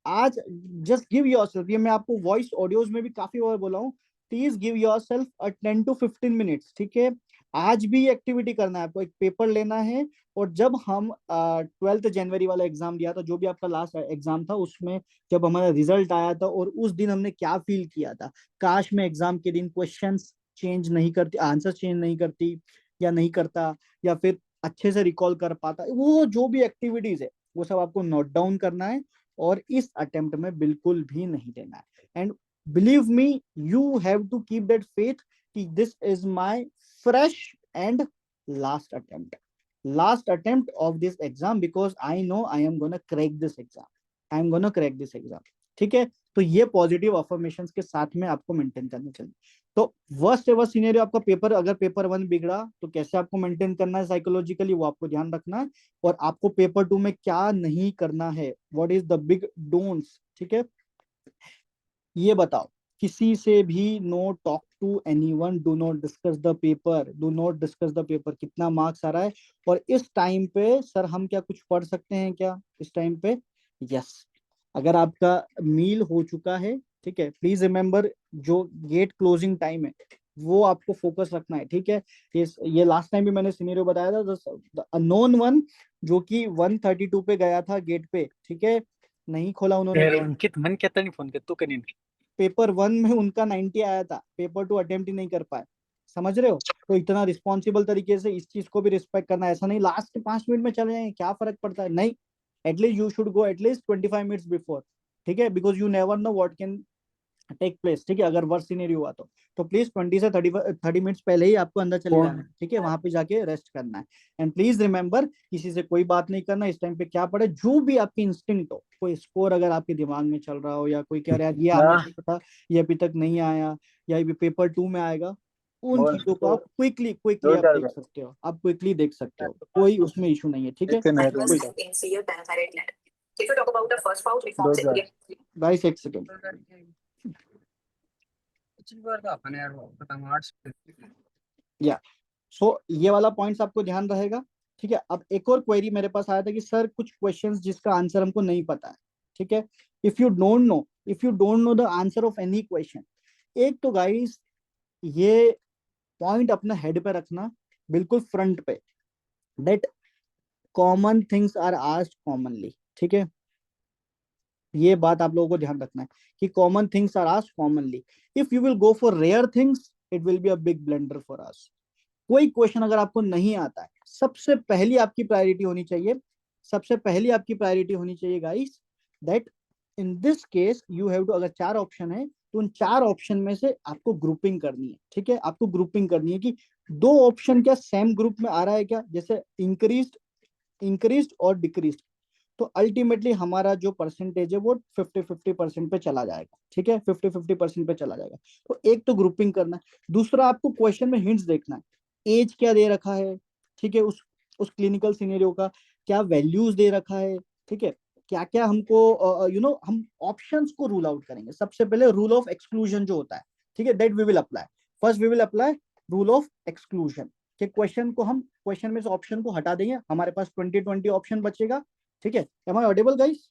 आज जस्ट गिव योरसेल्फ, ये मैं आपको वॉइस ऑडियोज में भी काफी बार बोला हूँ, please give yourself 10 to 15 minutes, ठीक है। आज भी एक्टिविटी करना है आपको, एक पेपर लेना है। और जब हम 12 जनवरी वाला एग्जाम दिया था, जो भी आपका लास्ट एग्जाम था, उसमें जब हमारा रिजल्ट आया था, और उस दिन हमने क्या फील किया था, काश मैं एग्जाम के दिन क्वेश्चंस चेंज नहीं करती, आंसर चेंज नहीं करती, या नहीं करता, या फिर अच्छे से रिकॉल कर पाता। वो जो भी एक्टिविटीज है, वो सब आपको नोट डाउन करना है, और इस अटेम्प्ट में बिल्कुल भी नहीं देना है। And believe me, you have to keep that faith कि this is my fresh and last attempt of this exam, because I know I am gonna crack this exam, I am gonna crack this exam, ठीक है। तो ये positive affirmations के साथ में आपको maintain करने चाहिए। तो वर्स्ट एवर सिनेरियो आपका पेपर, अगर पेपर 1 बिगड़ा तो कैसे आपको मेंटेन करना है साइकोलॉजिकली, वो आपको ध्यान रखना है। और आपको पेपर 2 में क्या नहीं करना है, what is the big don'ts, ठीक है, ये बताओ। किसी से भी no talk to anyone, do not discuss the paper, do not discuss the paper. कितना मार्क्स आ रहा है? और इस टाइम पे सर हम क्या कुछ पढ़ सकते हैं क्या इस टाइम पे? यस। अगर आपका मील हो चुका है, ठीक है, प्लीज रिमेंबर, जो गेट क्लोजिंग टाइम है वो आपको फोकस रखना है, ठीक है। ये लास्ट टाइम भी मैंने सिनेरियो बताया था, अननोन वन जो कि 132 पे गया था गेट पे, ठीक है, नहीं खोला उन्होंने यार गेट। अंकित मन कहता नहीं फोन कर तू करीन पेपर 1 में उनका 90 आया था, पेपर 2 अटेम्प्ट ही नहीं कर पाए, समझ रहे हो? तो इतना रिस्पॉन्सिबल तरीके से इस चीज को भी रिस्पेक्ट करना है। ऐसा नहीं लास्ट के 5 मिनट में चले जाएंगे, क्या फर्क पड़ता है, नहीं, at least you should go at least 25 minutes before, ठीक है, because you never know what can take place, ठीक है। अगर वर्स्ट सीनेरियो हुआ तो प्लीज 20 से 30 मिनट्स पहले ही आपको अंदर चले जाना है, ठीक है, वहां पे जाके रेस्ट करना है। एंड प्लीज रिमेंबर, किसी से कोई बात नहीं करना इस टाइम पे, क्या पड़े जो भी आपकी इंस्टिंक्ट हो, कोई स्कोर अगर आपके दिमाग में चल रहा हो, या कोई कह रहा है ये आना चाहिए था, ये अभी तक नहीं आया, या ये पेपर 2 में आएगा, उन बोल चीजों को आप क्विकली क्विकली दो आप चार देख सकते हो, आप क्विकली देख सकते हो, कोई उसमें इशू नहीं है, ठीक है। गाइस एक सेकेंड, या सो ये वाला पॉइंट्स आपको ध्यान रहेगा, ठीक है। अब एक और क्वेरी मेरे पास आया था कि सर कुछ क्वेश्चंस जिसका आंसर हमको नहीं पता है, ठीक है। If you don't know the answer of any question, एक तो गाइस ये पॉइंट अपना हेड पे रखना, बिल्कुल फ्रंट पे, that common things are asked commonly, ठीक है। ये बात आप लोगों को ध्यान रखना है कि common things are asked commonly. If you will go for rare things, it will be a big blunder for us. कोई क्वेश्चन अगर आपको नहीं आता है, सबसे पहली आपकी प्रायोरिटी होनी चाहिए, सबसे पहली आपकी प्रायोरिटी होनी चाहिए guys, that in this case you have to, अगर 4 ऑप्शन है तो उन 4 ऑप्शन में से आपको ग्रुपिंग करनी है, ठीक है। आपको ग्रुपिंग करनी है कि 2 ऑप्शन क्या सेम ग्रुप में आ रहा है क्या, जैसे इंक्रीज्ड और डिक्रीज्ड, तो अल्टीमेटली हमारा जो परसेंटेज है वो 50-50% पे चला जाएगा, ठीक है, 50-50% पे चला जाएगा। तो एक तो ग्रुपिंग करना है। दूसरा, आपको क्वेश्चन में हिंट्स देखना है, एज क्या दे रखा है, ठीक है, उस क्लिनिकल सिनेरियो का क्या वैल्यूज दे रखा है, ठीक है, क्या क्या हमको हम ऑप्शंस को रूल आउट करेंगे। सबसे पहले रूल ऑफ एक्सक्लूजन जो होता है, ठीक है, that we will apply, first we will apply rule of exclusion. कि क्वेश्चन में से ऑप्शन को हटा देंगे, हमारे पास 20 ऑप्शन बचेगा। ठीक है, am I audible guys?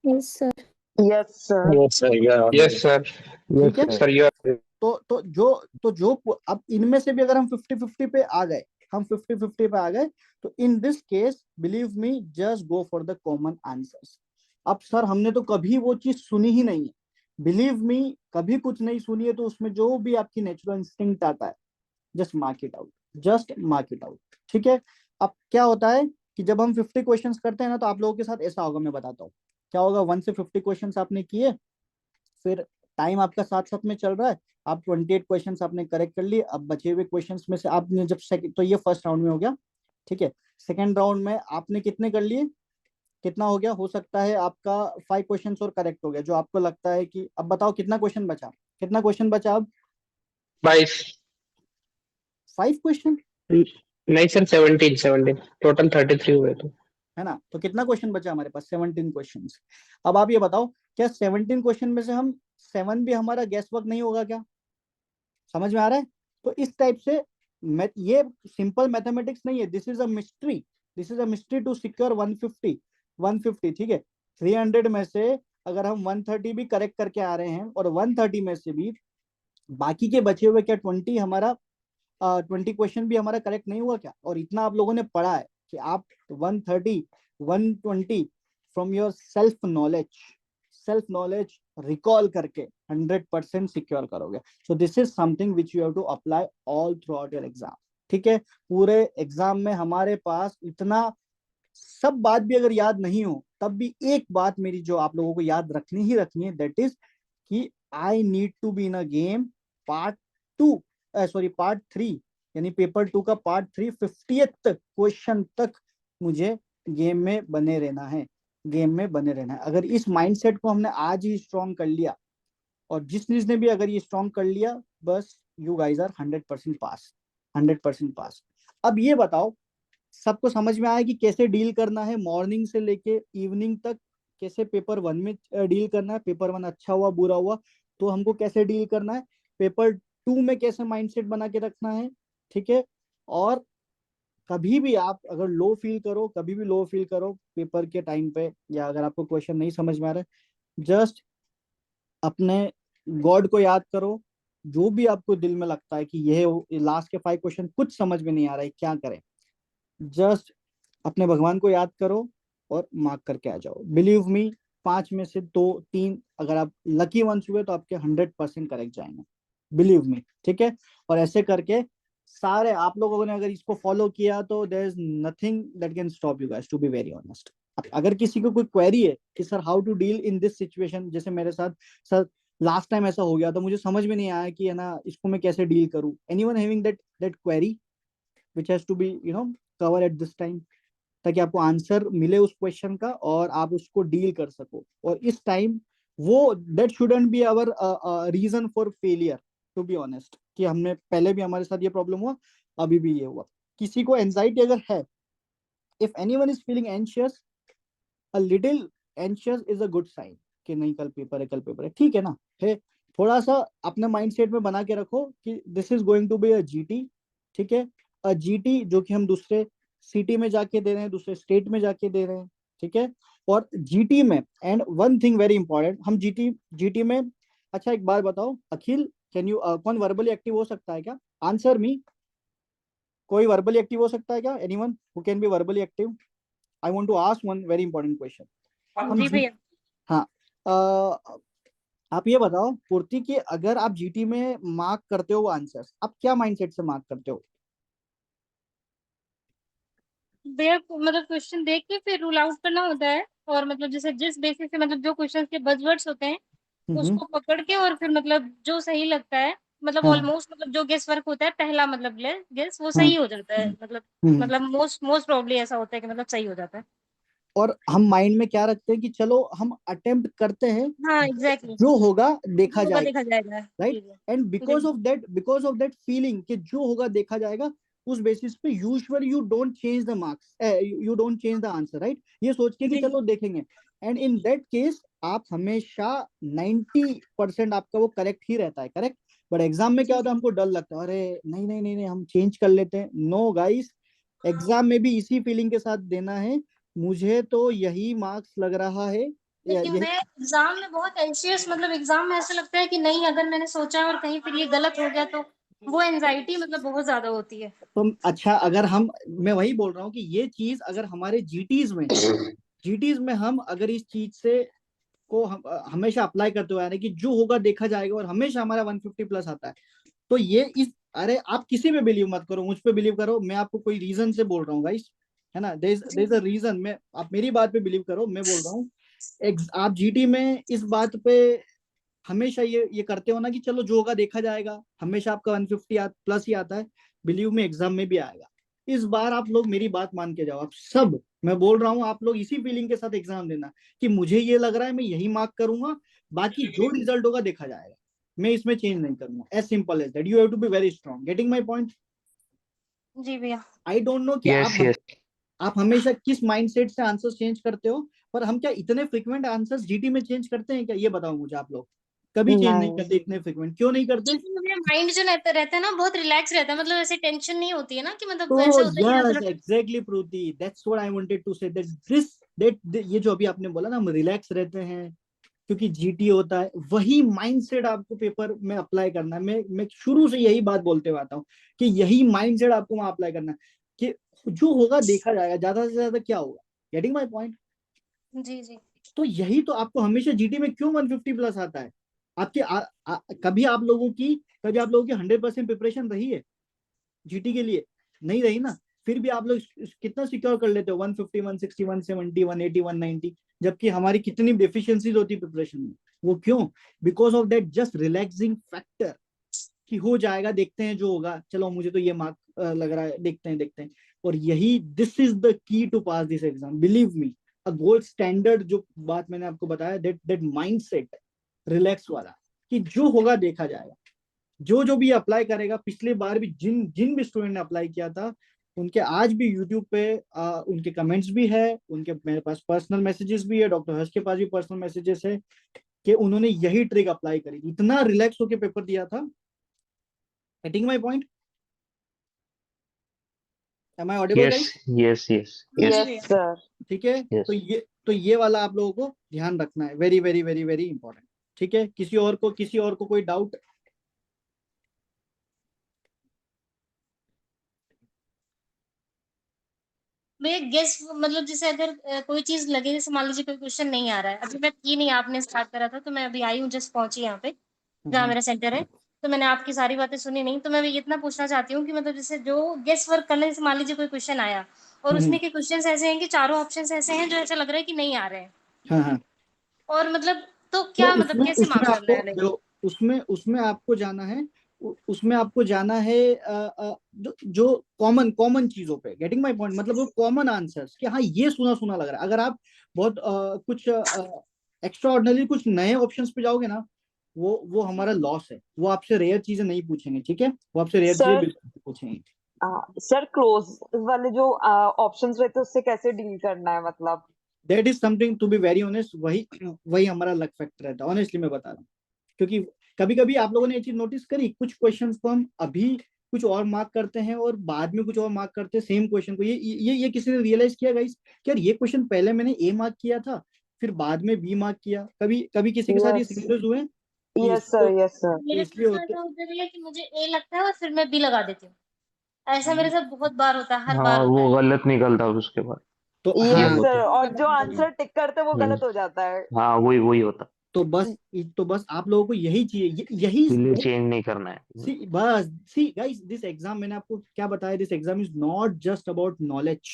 Yes, sir. Yes, sir. Yes, sir. Yeah. Yes, sir. ठीक है, Sir, you are तो जो अब इनमें से भी अगर हम 50-50 पे आ गए, हम 50-50 पे आ गए, तो इन this case believe me just go for the common answers. अब सर हमने तो कभी वो चीज सुनी ही नहीं है, बिलीव मी कभी कुछ नहीं सुनी है, तो उसमें जो भी आपकी नेचुरल इंस्टिंक्ट आता है just mark it out, just mark it out. ठीक है, अब क्या होता है कि जब हम 50 क्वेश्चंस करते हैं ना, तो आप लोगों के साथ ऐसा होगा, मैं बताता हूँ क्या होगा। 1 से 50 क्वेश्चंस आपने किए, फिर टाइम आपका साथ साथ में चल रहा है, आप 28 क्वेश्चंस आपने करेक्ट कर लिए। अब बचे हुए क्वेश्चंस में से आपने जब सेकंड, तो ये फर्स्ट राउंड में हो गया। ठीक है, सेकंड राउंड में आपने कितने कर लिए, कितना हो गया, हो सकता है आपका 5 क्वेश्चंस और करेक्ट हो गया, जो आपको लगता है कि, अब बताओ कितना क्वेश्चन बचा, कितना क्वेश्चन बचा अब? 22. 5 क्वेश्चन नहीं सर, 17 टोटल 33 हुए तो। है ना, तो कितना क्वेश्चन बचा हमारे पास? 17 क्वेश्चंस। अब आप ये बताओ, क्या 17 क्वेश्चन में से हम 7 भी हमारा गैस वर्क नहीं होगा क्या? समझ में आ रहा है? तो इस टाइप से ये सिंपल मैथमेटिक्स नहीं है, this is a mystery, this is a mystery to secure 150। ठीक है, 300 में से अगर हम 130 भी करेक्ट करके आ रहे हैं, और 130 में से भी बाकी के बचे हुए क्या 20 हमारा 20 क्वेश्चन भी हमारा करेक्ट नहीं हुआ क्या? और इतना आप लोगों ने पढ़ा है कि आप 130 120 from your self knowledge recall करके 100% सिक्योर करोगे। So this is something which you have to apply all throughout your exam. ठीक है, पूरे एग्जाम में हमारे पास इतना सब बात भी अगर याद नहीं हो, तब भी एक बात मेरी जो आप लोगों को याद रखनी ही रखनी है, दैट इज कि I need to be in a game part 3, यानी पेपर 2 का पार्ट 3 50th क्वेश्चन तक मुझे गेम में बने रहना है, गेम में बने रहना है। अगर इस माइंडसेट को हमने आज ही स्ट्रॉन्ग कर लिया, और जिसने भी अगर ये स्ट्रॉन्ग कर लिया, बस यू गाइज आर 100% पास, 100% पास। अब ये बताओ, सबको समझ में आया कि कैसे डील करना है मॉर्निंग से लेके इवनिंग तक, कैसे पेपर 1 में डील करना है, पेपर 1 अच्छा हुआ बुरा हुआ तो हमको कैसे डील करना है, पेपर 2 में कैसे माइंडसेट बना के रखना है। ठीक है, और कभी भी आप अगर लो फील करो पेपर के टाइम पे, या अगर आपको क्वेश्चन नहीं समझ में आ रहा है, जस्ट अपने गॉड को याद करो, जो भी आपको दिल में लगता है कि ये लास्ट के 5 क्वेश्चन कुछ समझ में नहीं आ रहा है, क्या करें, जस्ट अपने भगवान को याद करो और मार्क करके आ जाओ। बिलीव मी, 5 में से 2-3 अगर आप लकी वंस हुए तो आपके 100% करेक्ट जाएंगे, बिलीव मी। ठीक है, और ऐसे करके सारे आप लोगों ने अगर इसको फॉलो किया, तो there is nothing that can stop you guys, to be very honest. अगर किसी को कोई क्वेरी है कि sir how to deal in this situation, जैसे मेरे साथ सर लास्ट टाइम ऐसा हो गया था, मुझे समझ में नहीं आया कि है ना इसको मैं कैसे डील करूं, anyone having that query which has to be cover at this time, ताकि आपको आंसर मिले उस क्वेश्चन का और आप उसको डील कर सको। और इस टाइम वो that shouldn't be our reason for failure, to be honest, कि हमने पहले भी हमारे साथ ये प्रॉब्लम हुआ, अभी भी ये हुआ। किसी को एंजाइटी अगर है, if anyone is feeling anxious, a little anxious is a good sign कि नहीं कल पेपर है, ठीक है ना, है थोड़ा सा अपने माइंडसेट में बना के रखो कि this is going to be a GT. ठीक है, अ जीटी जो कि हम दूसरे सिटी में जाके दे रहे हैं, दूसरे स्टेट में जाके दे रहे हैं। ठीक है, और जीटी में, and one thing very important, हम जीटी में, अच्छा एक बात बताओ अखिल, कैन यू कौन वर्बली एक्टिव हो सकता है क्या? आंसर मी, कोई वर्बली एक्टिव हो सकता है क्या? Anyone who can be verbally active? I want to ask one very important question. हम जी भैया। हाँ, आप ये बताओ पूर्ति कि अगर आप जीटी में मार्क करते हो आंसर्स, आप क्या माइंडसेट से मार्क करते हो? भैया मतलब क्वेश्चन देख के फिर रूल आउट करना होता है, और मतलब जैसे जिस बेसिस से मतलब जो क्वेश्चन के बज़वर्ड्स होते हैं उसको पकड़ के, और फिर मतलब जो सही लगता है, मतलब हाँ, ऑलमोस्ट मतलब जो गेस वर्क होता है पहला, मतलब गेस वो हाँ, सही हो जाता है, मतलब हम्म। मोस्ट प्रॉब्ली ऐसा होता है कि मतलब सही हो जाता है। और हम माइंड में क्या रखते हैं कि चलो हम अटेम्प्ट करते हैं, हाँ एग्जैक्टली, जो होगा देखा होगा जाएगा, देखा जाएगा। राइट? जी जी एंड जी बिकॉज ऑफ दैट फीलिंग कि जो होगा देखा जाएगा, उस बेसिस पे usually you don't change the marks, you don't change the answer, right? ये सोच के कि जी चलो देखेंगे, एंड इन दैट केस आप हमेशा 90% आपका वो करेक्ट ही रहता है, करेक्ट। बट एग्जाम में क्या होता है, हमको डर लगता है, अरे नहीं नहीं नहीं नहीं हम चेंज कर लेते हैं। नो गाइस, एग्जाम में भी इसी फीलिंग के साथ देना है, मुझे तो यही मार्क्स लग रहा है लेकिन यही। मैं एग्जाम में बहुत एंशियस, मतलब एग्जाम में ऐसा लगता है कि नहीं, अगर मैंने सोचा और कहीं फिर ये गलत हो गया तो वो एंजाइटी मतलब बहुत ज्यादा होती है। तो अच्छा, अगर हम, मैं वही बोल रहा हूँ कि ये चीज अगर हमारे जीटीज में हम अगर इस चीज से को हमेशा अप्लाई करते हुए आ रहे हैं कि जो होगा देखा जाएगा और हमेशा हमारा 150 प्लस आता है, तो ये इस, अरे आप किसी पे बिलीव मत करो, मुझ पे बिलीव करो, मैं आपको कोई रीजन से बोल रहा हूँ गाइस, है ना, देयर इज अ रीजन। मैं, आप मेरी बात पे बिलीव करो, मैं बोल रहा हूँ आप जीटी में इस बात पे हमेशा ये करते हो ना कि चलो जो होगा देखा जाएगा, हमेशा आपका 150 प्लस ही आता है, बिलीव में एग्जाम में भी आएगा। इस बार आप लोग मेरी बात मान के जाओ, आप सब, मैं बोल रहा हूँ आप लोग इसी फीलिंग के साथ एग्जाम देना कि मुझे ये लग रहा है मैं यही मार्क करूंगा, बाकी जो रिजल्ट होगा देखा जाएगा, मैं इसमें चेंज नहीं करूंगा। As simple as that, you have to be very strong. Getting my point? जी भैया। आई डोंट नो कि Yes, yes. आप हमेशा किस माइंडसेट से आंसर चेंज करते हो, पर हम क्या इतने फ्रिक्वेंट आंसर्स जीटी में चेंज करते हैं क्या, ये बताओ मुझे आप लोग। कभी चेंज नहीं नहीं। करते इतने फ्रिक्वेंट, क्यों नहीं करते? क्योंकि मेरा माइंड जो रहता है ना बहुत रिलैक्स रहता है, मतलब ऐसे टेंशन नहीं होती है ना कि मतलब तो ऐसा होता है कि यस अगर exactly Preeti, that's what I wanted to say, that this that ये जो अभी आपने बोला ना हम रिलैक्स रहते हैं क्योंकि जीटी होता है, वही माइंडसेट आपको पेपर में अप्लाई करना है। मैं शुरू से यही बात बोलते हुए आता हूँ कि यही माइंडसेट आपको वहां अप्लाई करना है कि जो होगा देखा जाएगा, ज्यादा से ज्यादा क्या होगा। Getting my point? जी जी। तो यही तो आपको हमेशा जीटी में क्यों 150 प्लस आता है। आपके कभी आप लोगों की 100% प्रिपरेशन रही है जीटी के लिए? नहीं रही ना, फिर भी आप लोग कितना सिक्योर कर लेते हो 150 160 170 180 190, जबकि हमारी कितनी डेफिशिएंसीज होती प्रिपरेशन में। वो क्यों? Because of that just relaxing factor कि हो जाएगा, देखते हैं जो होगा, चलो मुझे तो ये मार्क लग रहा है, देखते हैं। और यही, this is the key to pass this exam, believe me. A gold standard जो बात मैंने आपको बताया, दैट माइंडसेट रिलैक्स वाला कि जो होगा देखा जाएगा, जो भी अप्लाई करेगा। पिछली बार भी जिन जिन भी स्टूडेंट ने अप्लाई किया था, उनके आज भी यूट्यूब पे उनके कमेंट्स भी है, उनके मेरे पास पर्सनल मैसेजेस भी है, डॉक्टर हर्ष के पास भी पर्सनल मैसेजेस है कि उन्होंने यही ट्रिक अप्लाई करी, इतना रिलैक्स होकर पेपर दिया था। Getting my point? Am I audible Yes, guys? yes, yes, yes, जी यस भैया। सर। ठीक है, yes. तो ये वाला आप लोगों को ध्यान रखना है, very very very very important. ठीक है, किसी और को कोई डाउट? मैं गेस, मतलब जैसे अगर कोई चीज लगे, जैसे मान लीजिए कोई क्वेश्चन नहीं आ रहा है, अभी मैं की नहीं, आपने स्टार्ट करा था तो मैं अभी आई हूँ, जस्ट पहुंची यहाँ पे जहाँ मेरा सेंटर है। तो मैंने आपकी सारी बातें सुनी नहीं, तो मैं ये इतना पूछना चाहती हूँ कि मतलब जैसे जो गेस वर्क करना, जैसे मान लीजिए कोई क्वेश्चन आया और उसमें के क्वेश्चन ऐसे हैं कि चारों ऑप्शन ऐसे हैं जो ऐसा लग रहा है कि नहीं आ रहे हैं, हाँ हाँ। और मतलब तो तो क्या मतलब उसमें कैसे उसमें मार्क करना आपको है लाइक? जो उसमें आपको जाना है, उसमें आपको जाना है जो कॉमन कॉमन चीजों पे। Getting my point? मतलब वो कॉमन आंसर्स कि हाँ ये सुना सुना लग रहा है। अगर आप बहुत कुछ एक्स्ट्रा ऑर्डिनरी कुछ नए ऑप्शंस पे जाओगे ना, वो हमारा लॉस है। वो आपसे रेयर चीजें नहीं पूछेंगे, ठीक है, वो आपसे रेयर चीजें सर बिल्कुल नहीं पूछेंगे। सर क्लोज वाले जो ऑप्शंस रहते हैं उससे कैसे डील करना है मतलब? That is something to be very honest, वही वही हमारा लक फैक्टर रहता है, ऑनेस्टली मैं बता रहा हूँ। क्योंकि कभी कभी आप लोगों ने ये चीज नोटिस करी, कुछ क्वेश्चंस को हम अभी कुछ और मार्क करते हैं और बाद में कुछ और मार्क करते हैं सेम क्वेश्चन को। ये किसी ने रियलाइज किया गाइस कि यार ये क्वेश्चन पहले मैंने ए मार्क किया था, फिर बाद में बी मार्क किया। कभी कभी किसी के साथ ये यस सिमिलर्स हुए हैं कि यस सर, यस सर। ये मेरे इसलिए साथ तो होते ऐसा होता है कि मुझे ए लगता है और फिर मैं बी लगा देती हूँ। ऐसा मेरे हैं। साथ बहुत बार होता है, हर हाँ बार होता वो है। गलत निकलता है उसके बाद। तो ये यस हाँ, होता सर, है। और गलत जो निकलता आंसर टिक करते हैं वो हम्म, गलत हो जाता है। हाँ वही वही होता है। तो बस आप लोगों को यही चाहिए, यही इसीलिए यही चेंज नहीं करना है। सी गाइस, दिस एग्जाम मैंने आपको क्या बताया, this exam is not just about knowledge,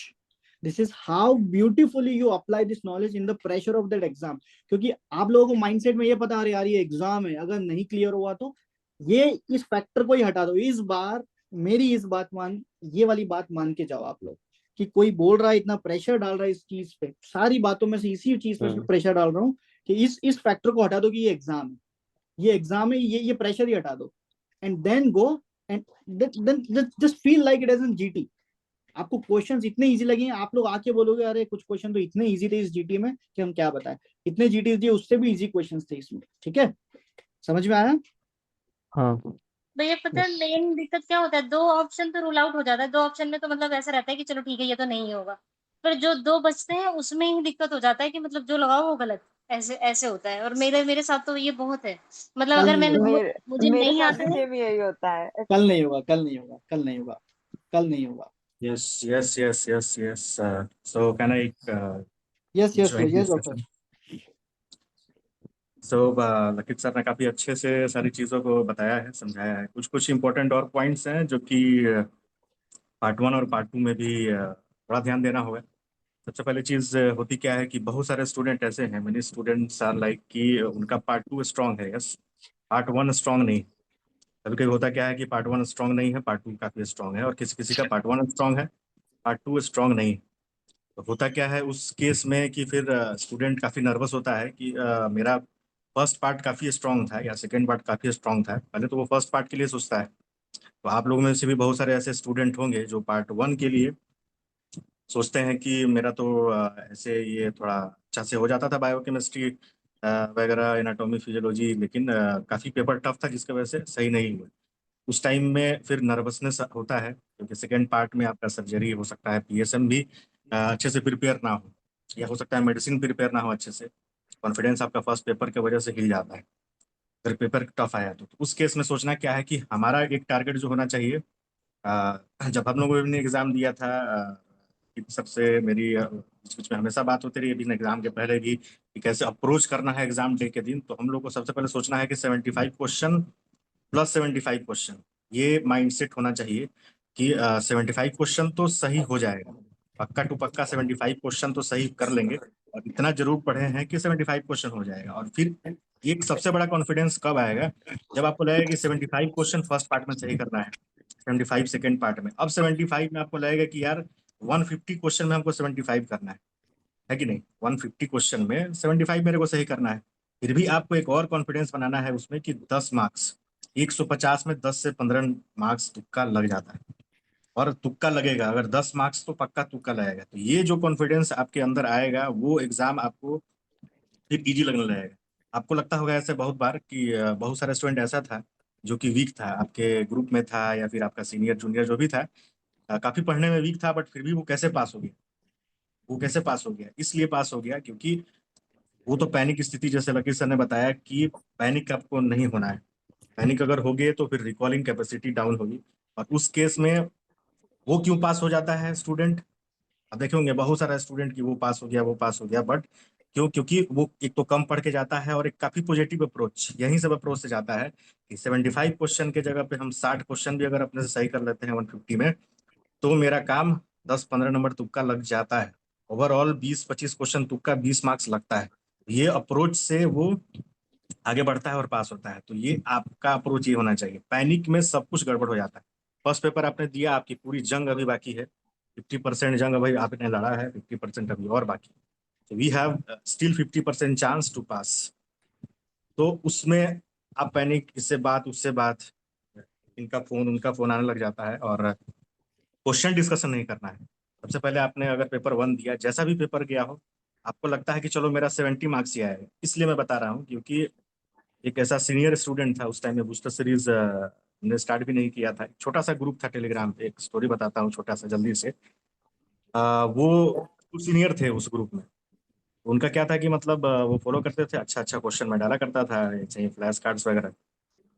this is how beautifully you apply this knowledge in the pressure of that exam. क्योंकि आप लोगों को माइंडसेट में ये पता, अरे यार ये एग्जाम है, अगर नहीं क्लियर हुआ तो ये, इस फैक्टर को ही हटा दो इस बार। मेरी इस बात मान, ये वाली बात मान के जाओ आप लोग कि कोई बोल रहा है, इतना प्रेशर डाल रहा है इस चीज पे, सारी बातों में से इसी चीज पे हम्म, प्रेशर डाल रहा हूँ कि इस फैक्टर को हटा दो कि ये एग्जाम है, ये प्रेशर ही हटा दो, and then go and then just feel like it as an GT. आपको क्वेश्चंस इतने इजी लगे, आप लोग आके बोलोगे अरे कुछ क्वेश्चन तो इतने इजी थे इस जीटी में कि हम क्या बताएं, इतने जीटी दिए उससे भी इजी क्वेश्चंस थे इसमें। ठीक है, समझ में आया? हाँ भैया पता है मेन दिक्कत क्या होता है, 2 ऑप्शन तो रूल आउट हो जाता है। 2 ऑप्शन में तो मतलब ऐसा रहता है कि चलो ठीक है ये तो नहीं होगा। पर जो 2 बचते हैं उसमें ही दिक्कत हो जाता है कि मतलब जो लगाओ वो गलत। ऐसे ऐसे होता है और मेरे साथ तो ये बहुत है। मतलब कल अगर नहीं मैं होगा, मुझे मेरे नहीं साथ आता भी है। सेम यही होता है। कल नहीं होगा, कल नहीं होगा, कल नहीं होगा, कल नहीं होगा। Yes, yes, yes, yes, yes. So can I yes yes join yes this doctor. session? So Lakit sir ने काफी अच्छे से सारी चीजों को बताया है, समझाया है। कुछ कुछ इंपॉर्टेंट और पॉइंट्स हैं जो कि पार्ट 1 और पार्ट 2 में भी थोड़ा ध्यान देना होगा। सबसे पहले चीज होती क्या है कि बहुत सारे स्टूडेंट ऐसे हैं, मेनी स्टूडेंट्स आर लाइक कि उनका पार्ट 2 स्ट्रांग है, यस, पार्ट 1 स्ट्रांग नहीं। कभी कभी होता क्या है कि पार्ट 1 स्ट्रांग नहीं है, पार्ट 2 काफी स्ट्रांग है, और किसी किसी का पार्ट 1 स्ट्रांग है, पार्ट 2 स्ट्रांग नहीं। तो होता क्या है उस केस में कि फिर स्टूडेंट काफी नर्वस होता है कि मेरा फर्स्ट पार्ट काफी स्ट्रांग था या सेकेंड पार्ट काफी स्ट्रांग था, पहले तो वो फर्स्ट पार्ट के लिए सोचता है। तो आप लोगों में से भी बहुत सारे ऐसे स्टूडेंट होंगे जो पार्ट 1 के लिए सोचते हैं कि मेरा तो ऐसे ये थोड़ा अच्छा से हो जाता था, बायोकेमिस्ट्री वगैरह, एनाटॉमी, फिजियोलॉजी, लेकिन काफी पेपर टफ था जिसकी वजह से सही नहीं हुआ। उस टाइम में फिर नर्वसनेस होता है क्योंकि सेकेंड पार्ट में आपका सर्जरी हो सकता है, पीएसएम भी अच्छे से प्रिपेयर ना हो, या हो सकता है मेडिसिन प्रिपेयर ना हो अच्छे से। कॉन्फिडेंस आपका फर्स्ट पेपर की वजह से हिल जाता है अगर पेपर टफ आया तो उस केस में सोचना क्या है कि हमारा एक टारगेट जो होना चाहिए। जब हम लोगों ने एग्जाम दिया था, सबसे मेरी बीच बीच में हमेशा बात होती रही, अभी एग्जाम के पहले भी, कि कैसे अप्रोच करना है एग्जाम डे के दिन। तो हम लोग को सबसे पहले सोचना है कि 75 क्वेश्चन प्लस 75 क्वेश्चन, ये माइंडसेट होना चाहिए कि 75 क्वेश्चन तो सही हो जाएगा, पक्का टू पक्का 75 क्वेश्चन तो सही कर लेंगे, और इतना जरूर पढ़े हैं कि 75 क्वेश्चन हो जाएगा। और फिर एक सबसे बड़ा कॉन्फिडेंस कब आएगा, जब आपको लगेगा कि 75 क्वेश्चन फर्स्ट पार्ट में सही करना है, 75 सेकेंड पार्ट में, अब 75 में आपको लगेगा कि यार 150 क्वेश्चन में हमको 75 करना है कि नहीं, 150 क्वेश्चन में 75 मेरे को सही करना है। फिर भी आपको एक और कॉन्फिडेंस बनाना है उसमें कि 10 मार्क्स, 150 में 10 से 15 मार्क्स तुक्का लग जाता है, और तुक्का लगेगा, अगर 10 मार्क्स तो पक्का तुक्का लगेगा। तो ये जो कॉन्फिडेंस आपके अंदर आएगा वो एग्जाम आपको फिर इजी लगने लगेगा। आपको लगता होगा ऐसे बहुत बार कि बहुत सारे स्टूडेंट ऐसा था जो कि वीक था, आपके ग्रुप में था या फिर आपका सीनियर जूनियर जो भी था, काफी पढ़ने में वीक था, बट फिर भी वो कैसे पास हो गया। वो कैसे पास हो गया, इसलिए पास हो गया क्योंकि वो तो पैनिक स्थिति, जैसे लकीर सर ने बताया कि पैनिक आपको नहीं होना है। पैनिक अगर हो गए तो फिर रिकॉलिंग कैपेसिटी डाउन होगी, और उस केस में वो क्यों पास हो जाता है स्टूडेंट। अब देखे होंगे बहुत सारा स्टूडेंट कि वो पास हो गया, वो पास हो गया, बट क्यों, क्योंकि वो एक तो कम पढ़ के जाता है, और एक काफी पॉजिटिव अप्रोच, यही सब अप्रोच से जाता है कि 75 क्वेश्चन के जगह पे हम 60 क्वेश्चन भी अगर अपने से सही कर लेते हैं 150 में, तो मेरा काम 10-15 नंबर तुक्का लग जाता है। ओवरऑल 20-25 क्वेश्चन तुक्का 20 मार्क्स लगता है। ये अप्रोच से वो आगे बढ़ता है और पास होता है। तो ये आपका अप्रोच ये होना चाहिए। पैनिक में सब कुछ गड़बड़ हो जाता है। फर्स्ट पेपर आपने दिया, आपकी पूरी जंग अभी बाकी है, 50% जंग अभी आपने लड़ा है, 50% अभी और बाकी। तो we have still 50% chance to pass. तो उसमें आप पैनिक, इससे बात उससे बात, इनका फोन उनका फोन आने लग जाता है, और क्वेश्चन डिस्कशन नहीं करना है। सबसे पहले आपने अगर पेपर 1 दिया, जैसा भी पेपर गया हो, आपको लगता है कि चलो मेरा 70 मार्क्स ही आएगा, इसलिए मैं बता रहा हूँ क्योंकि एक ऐसा सीनियर स्टूडेंट था उस टाइम में, बूस्टर सीरीज हमने स्टार्ट भी नहीं किया था, एक छोटा सा ग्रुप था टेलीग्राम पे, एक स्टोरी बताता हूँ छोटा सा जल्दी से। वो सीनियर थे उस ग्रुप में। उनका क्या था कि मतलब वो फॉलो करते थे, अच्छा अच्छा क्वेश्चन मैं डाला करता था, चाहिए फ्लैश कार्ड्स वगैरह।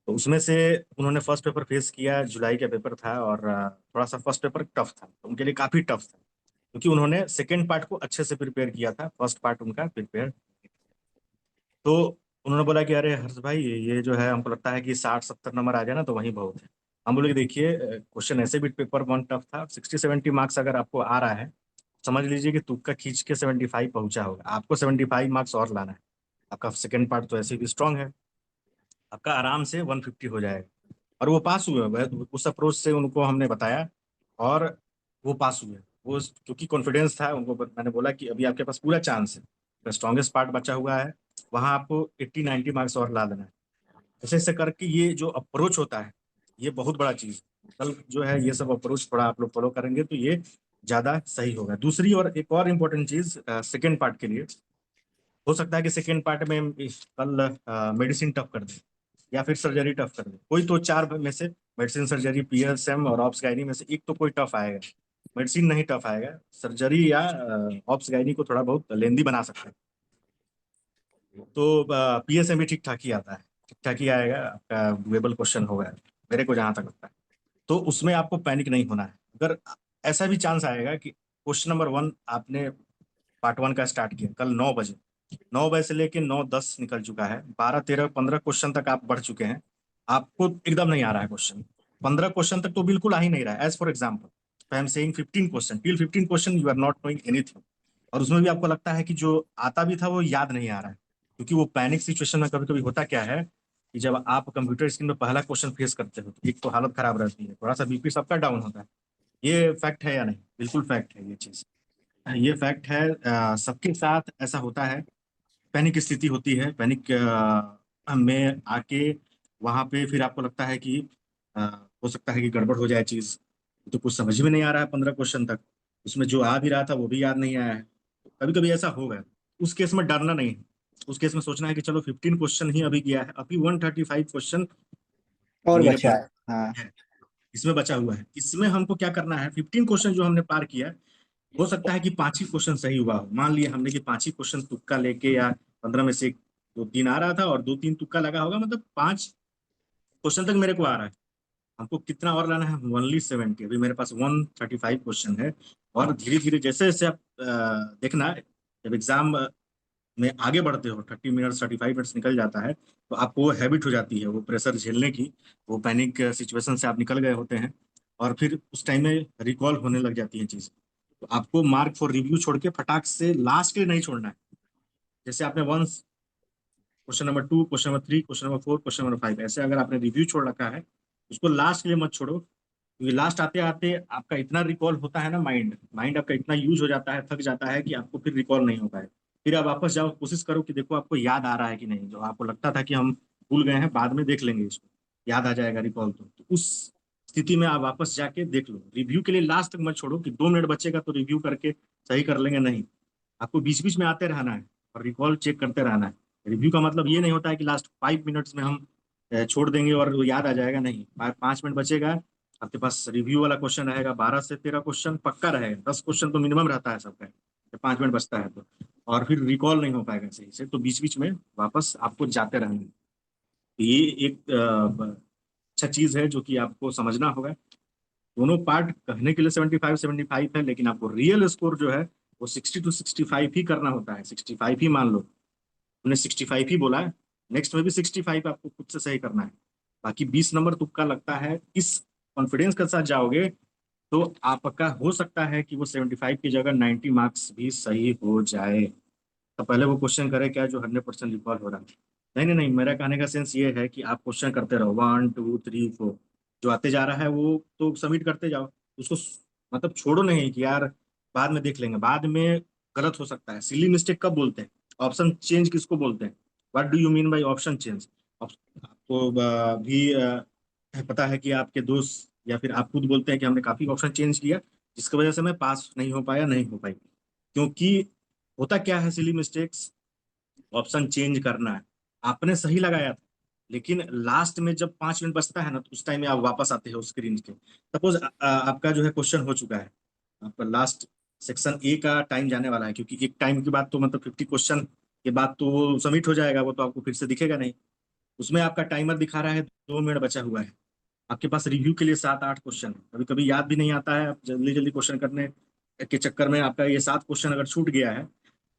तो उसमें से उन्होंने फर्स्ट पेपर फेस किया, जुलाई का पेपर था, और थोड़ा सा फर्स्ट पेपर टफ था, तो उनके लिए काफी टफ था क्योंकि उन्होंने सेकेंड पार्ट को अच्छे से प्रिपेयर किया था, फर्स्ट पार्ट उनका प्रिपेयर। तो उन्होंने बोला कि अरे हर्ष भाई, ये जो है हमको लगता है कि 60-70 नंबर आ जाए ना तो वही बहुत है। हम बोले कि देखिए, क्वेश्चन ऐसे भी पेपर 1 टफ था, 60-70 मार्क्स अगर आपको आ रहा है, समझ लीजिए कि तुक्का खींच के 75 पहुंचा होगा, आपको 75 मार्क्स और लाना है। आपका सेकेंड पार्ट तो ऐसे भी स्ट्रांग है, आपका आराम से 150 हो जाएगा। और वो पास हुए, उस अप्रोच से उनको हमने बताया, और वो पास हुए। वो क्योंकि कॉन्फिडेंस था उनको, मैंने बोला कि अभी आपके पास पूरा चांस है, स्ट्रॉन्गेस्ट पार्ट बचा हुआ है, वहां आपको 80-90 मार्क्स और ला देना है। ऐसे ऐसे करके ये जो अप्रोच होता है, ये बहुत बड़ा चीज। कल जो है ये सब अप्रोच थोड़ा आप लोग फॉलो करेंगे तो ये ज्यादा सही होगा। दूसरी और एक और इम्पोर्टेंट चीज सेकेंड पार्ट के लिए, हो सकता है कि सेकेंड पार्ट में कल मेडिसिन टफ कर दे, या फिर सर्जरी टफ कर दे। कोई तो चार में से, मेडिसिन, सर्जरी, पीएसएम और ऑप्स गायनी में से एक तो कोई टफ आएगा। मेडिसिन नहीं टफ आएगा, सर्जरी या ऑप्स गायनी को थोड़ा बहुत लेंदी बना सकता है। तो पीएसएम भी ठीक ठाक ही आता है, ठीक ठाक ही आएगा, आपका डुएबल क्वेश्चन होगा मेरे को जहाँ तक लगता है। तो उसमें आपको पैनिक नहीं होना है। अगर ऐसा भी चांस आएगा कि क्वेश्चन नंबर 1 आपने पार्ट 1 का स्टार्ट किया कल 9 बजे, 9 बजे से लेके 9:10 निकल चुका है, 12, 13, 15 क्वेश्चन तक आप बढ़ चुके हैं, आपको एकदम नहीं आ रहा है क्वेश्चन, 15 क्वेश्चन तक तो बिल्कुल आ ही नहीं रहा है। As for example I am saying 15 question, till 15 question you are not knowing anything, और उसमें भी आपको लगता है कि जो आता भी था वो याद नहीं आ रहा है। क्योंकि वो पैनिक सिचुएशन में कभी कभी होता क्या है कि जब आप कंप्यूटर स्क्रीन में पहला क्वेश्चन फेस करते हो तो एक तो हालत खराब रहती है, थोड़ा सा बीपी सबका डाउन होता है। ये फैक्ट है या नहीं? बिल्कुल फैक्ट है ये चीज, ये फैक्ट है। सबके साथ ऐसा होता है, पैनिक स्थिति होती है। पैनिक में आके वहां पे फिर आपको लगता है कि हो सकता है कि गड़बड़ हो जाए चीज, तो कुछ समझ में नहीं आ रहा है 15 क्वेश्चन तक, उसमें जो आ भी रहा था वो भी याद नहीं आया है। कभी कभी ऐसा होगा, उस केस में डरना नहीं है, उस केस में सोचना है कि चलो 15 क्वेश्चन ही अभी किया है, अभी 135 क्वेश्चन और मेरे बचा पास है। हाँ, है, इसमें बचा हुआ है। इसमें हमको क्या करना है, 15 क्वेश्चन जो हमने पार किया, हो सकता है कि 5 ही क्वेश्चन सही हुआ हो। मान लिया हमने कि 5 ही क्वेश्चन तुक्का लेके, या 15 में से 2-3 आ रहा था और 2-3 तुक्का लगा होगा, मतलब 5 क्वेश्चन तक मेरे को आ रहा है। हमको कितना और लाना है? ओनली 70। अभी मेरे पास 135 क्वेश्चन है। और धीरे धीरे जैसे जैसे आप देखना, जब एग्जाम में आगे बढ़ते हो, 30 मिनट्स 35 मिनट्स निकल जाता है, तो आपको वो हैबिट हो जाती है, वो प्रेशर झेलने की, वो पैनिक सिचुएशन से आप निकल गए होते हैं, और फिर उस टाइम में रिकॉल होने लग जाती है चीज़। तो आपको मार्क फॉर रिव्यू छोड़ के फटाक से लास्ट के लिए नहीं छोड़ना है। जैसे आपने once question number 2, question number 3, question number 4, question number 5, ऐसे अगर आपने रिव्यू छोड़ रखा है, उसको लास्ट के लिए मत छोड़ो, क्योंकि लास्ट आते आते आपका इतना रिकॉल होता है ना, माइंड माइंड आपका इतना यूज हो जाता है, थक जाता है कि आपको फिर रिकॉल नहीं हो पाए। फिर आप वापस जाओ, कोशिश करो कि देखो आपको याद आ रहा है कि नहीं, जो आपको लगता था कि हम भूल गए हैं, बाद में देख लेंगे, इसको याद आ जाएगा रिकॉल। तो उस स्थिति में आप वापस जाके देख लो। रिव्यू के लिए लास्ट तक मत छोड़ो कि 2 मिनट बचेगा तो रिव्यू करके सही कर लेंगे, नहीं, आपको बीच बीच में आते रहना है और रिकॉल चेक करते रहना है। रिव्यू का मतलब ये नहीं होता है कि लास्ट 5 मिनट्स में हम छोड़ देंगे और वो याद आ जाएगा, नहीं, 5 मिनट बचेगा, आपके पास रिव्यू वाला क्वेश्चन रहेगा, 12 से 13 क्वेश्चन पक्का रहेगा, 10 क्वेश्चन तो मिनिमम रहता है सबका, जब 5 मिनट बचता है तो, और फिर रिकॉल नहीं हो पाएगा सही से, तो बीच बीच में वापस आपको जाते रहेंगे। तो ये एक अच्छा चीज है जो कि आपको समझना होगा। दोनों पार्ट कहने के लिए 75 है, लेकिन आपको रियल स्कोर जो है वो 60 to 65 ही करना होता है। 65 ही मान लो, तुमने 65 ही बोला है, नेक्स्ट में भी 65 आपको खुद से सही करना है। बाकी 20 नंबर तुक्का लगता है, इस कॉन्फिडेंस के साथ जाओगे तो आपका हो सकता है कि वो 75 की जगह 90 मार्क्स भी सही हो जाए। तो पहले वो क्वेश्चन करे क्या जो 100% रिकॉल हो रहा है। नहीं नहीं नहीं, मेरा कहने का सेंस ये है कि आप क्वेश्चन करते रहो, 1 2 3 4, जो आते जा रहा है वो तो सबमिट करते जाओ, उसको मतलब छोड़ो नहीं कि यार बाद में देख लेंगे। बाद में गलत हो सकता है। सिली मिस्टेक कब बोलते हैं? ऑप्शन चेंज किसको बोलते हैं? What do you mean by option change? आपको भी पता है कि आपके दोस्त या फिर आप खुद बोलते हैं कि हमने काफी ऑप्शन चेंज किया जिसकी वजह से मैं पास नहीं हो पाया, नहीं हो पाई। क्योंकि होता क्या है, सिली मिस्टेक्स, ऑप्शन चेंज करना है, आपने सही लगाया था, लेकिन लास्ट में जब 5 मिनट बचता है ना, तो उस टाइम में आप वापस आते हो स्क्रीन के। सपोज आपका जो है क्वेश्चन हो चुका है, आपका लास्ट सेक्शन ए का टाइम जाने वाला है, क्योंकि एक टाइम के बाद तो मतलब 50 क्वेश्चन के बाद तो वो सबमिट हो जाएगा, वो तो आपको फिर से दिखेगा नहीं। उसमें आपका टाइमर दिखा रहा है 2 मिनट बचा हुआ है, आपके पास रिव्यू के लिए 7-8 क्वेश्चन, कभी कभी याद भी नहीं आता है, आप जल्दी जल्दी क्वेश्चन करने के चक्कर में आपका ये 7 क्वेश्चन अगर छूट गया है,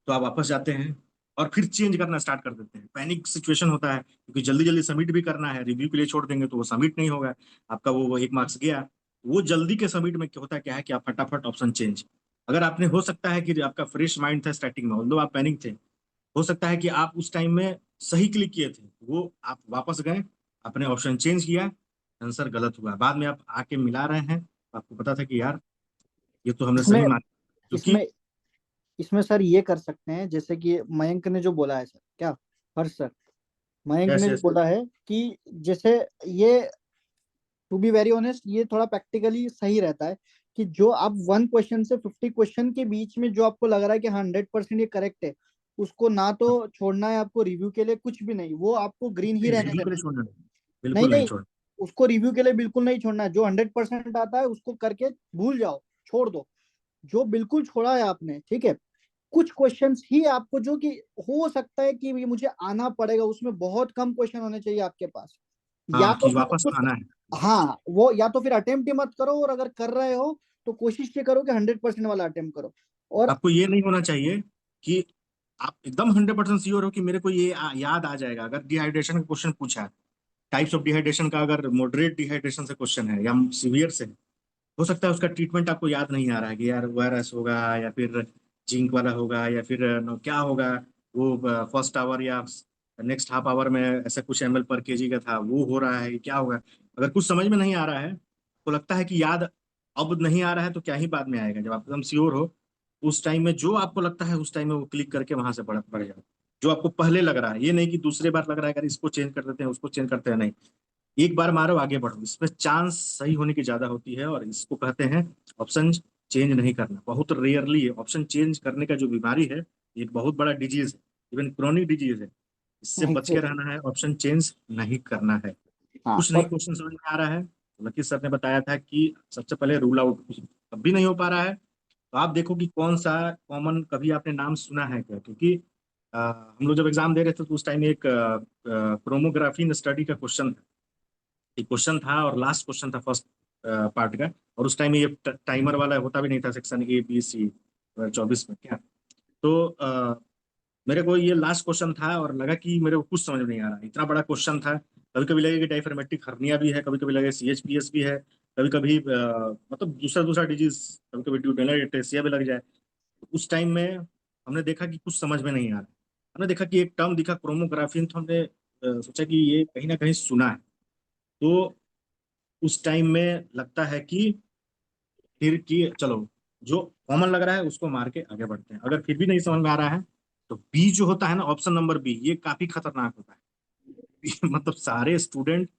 तो आप वापस जाते हैं और फिर चेंज करना स्टार्ट कर देते हैं। पैनिक सिचुएशन होता है क्योंकि जल्दी जल्दी सबमिट भी करना है, रिव्यू के लिए छोड़ देंगे तो वो सबमिट नहीं होगा, आपका वो 1 मार्क्स गया। वो जल्दी के सबमिट में क्या होता है, क्या है कि आप फटाफट ऑप्शन चेंज, अगर आपने, हो सकता है कि आपका फ्रेश माइंड था स्टार्टिंग में, ऑल्दो आप पैनिक थे, हो सकता है कि आप उस टाइम में सही क्लिक किए थे, वो आप वापस गए, आपने ऑप्शन चेंज किया, आंसर गलत हुआ, बाद में आप आके मिला रहे हैं, आपको पता था कि यार ये तो हमने इसमें सही माना, क्योंकि इसमें इसमें सर ये कर सकते हैं, जैसे कि मयंक ने जो बोला है सर, क्या हर्ष सर, मयंक यस ने जो यस बोला है कि जैसे ये, टू बी वेरी ऑनेस्ट, ये थोड़ा प्रैक्टिकली सही रहता है कि जो आप 1 क्वेश्चन से 50 क्वेश्चन के बीच में जो आपको लग रहा है कि 100% ये करेक्ट है, उसको ना तो छोड़ना है आपको रिव्यू के लिए, कुछ भी नहीं, वो आपको ग्रीन ही रहने रिव्यू के देना लिए है। छोड़ना नहीं। बिल्कुल नहीं नहीं, छोड़। उसको रिव्यू के लिए बिल्कुल नहीं छोड़ना है। जो 100% आता है उसको करके भूल जाओ, छोड़ दो। जो बिल्कुल छोड़ा है आपने, ठीक है, कुछ क्वेश्चंस ही आपको जो कि हो सकता है कि ये मुझे आना पड़ेगा, उसमें बहुत कम क्वेश्चन होने चाहिए आपके पास। या हाँ, तो कि फिर वापस उसको, आना है। हाँ वो, या तो फिर अटेम्प्ट ही मत करो, और अगर कर रहे हो तो कोशिश ये करो कि 100% वाला अटेम्प्ट करो। और आपको ये नहीं होना चाहिए कि आप एकदम 100% श्योर हो कि मेरे को ये याद आ जाएगा। अगर डिहाइड्रेशन का क्वेश्चन पूछा है, टाइप्स ऑफ डिहाइड्रेशन का, अगर मॉडरेट डिहाइड्रेशन से क्वेश्चन है या सीवियर से, हो सकता है उसका ट्रीटमेंट आपको याद नहीं आ रहा है कि यार वायरस होगा या फिर जिंक वाला होगा या फिर क्या होगा, वो फर्स्ट आवर या नेक्स्ट हाफ आवर में ऐसा कुछ ml पर केजी का था, वो हो रहा है कि क्या होगा। अगर कुछ समझ में नहीं आ रहा है तो लगता है कि याद अब नहीं आ रहा है, तो क्या ही बाद में आएगा। जब आप एकदम श्योर हो, उस टाइम में जो आपको लगता है उस टाइम में वो क्लिक करके वहां से पढ़ जाओ। जो आपको पहले लग रहा है, ये नहीं कि दूसरे बार लग रहा है अगर इसको चेंज कर देते हैं उसको चेंज करते हैं, नहीं, एक बार मारो आगे बढ़ो। इसमें चांस सही होने की ज्यादा होती है, और इसको कहते हैं ऑप्शन चेंज नहीं करना। बहुत रेयरली ऑप्शन चेंज करने का जो बीमारी है, ये एक बहुत बड़ा डिजीज है, इवन क्रोनिक डिजीज है। इससे बच के रहना है, ऑप्शन चेंज नहीं करना है। हाँ, कुछ नहीं क्वेश्चन समझ में आ रहा है, लकी सर ने बताया था कि सबसे पहले रूल आउट। अब भी नहीं हो पा रहा है तो आप देखो कि कौन सा कॉमन कभी आपने नाम सुना है क्या, क्योंकि हम लोग जब एग्जाम दे रहे थे तो उस टाइम एक क्रोमोग्राफी स्टडी का क्वेश्चन, एक क्वेश्चन था और लास्ट क्वेश्चन था फर्स्ट पार्ट का। और उस टाइम ये टाइमर वाला होता भी नहीं था, सेक्शन A B C 24 में क्या। तो मेरे को ये लास्ट क्वेश्चन था और लगा कि मेरे को कुछ समझ में नहीं आ रहा, इतना बड़ा क्वेश्चन था। कभी कभी लगे कि डायफ्रामेटिक हर्निया भी है, कभी कभी लगे CHPS भी है, कभी कभी मतलब दूसरा दूसरा डिजीज, कभी कभी ट्यूटेनल एटेसिया भी लग जाए। उस टाइम में हमने देखा कि कुछ समझ में नहीं आ रहा। हमने देखा कि एक टर्म दिखा क्रोमोग्राफी, तो हमने सोचा कि ये कहीं ना कहीं सुना है। तो उस टाइम में लगता है कि फिर कि चलो जो कॉमन लग रहा है उसको मार के आगे बढ़ते हैं। अगर फिर भी नहीं समझ में आ रहा है तो बी जो होता है ना, ऑप्शन नंबर बी, ये काफी खतरनाक होता है। मतलब सारे स्टूडेंट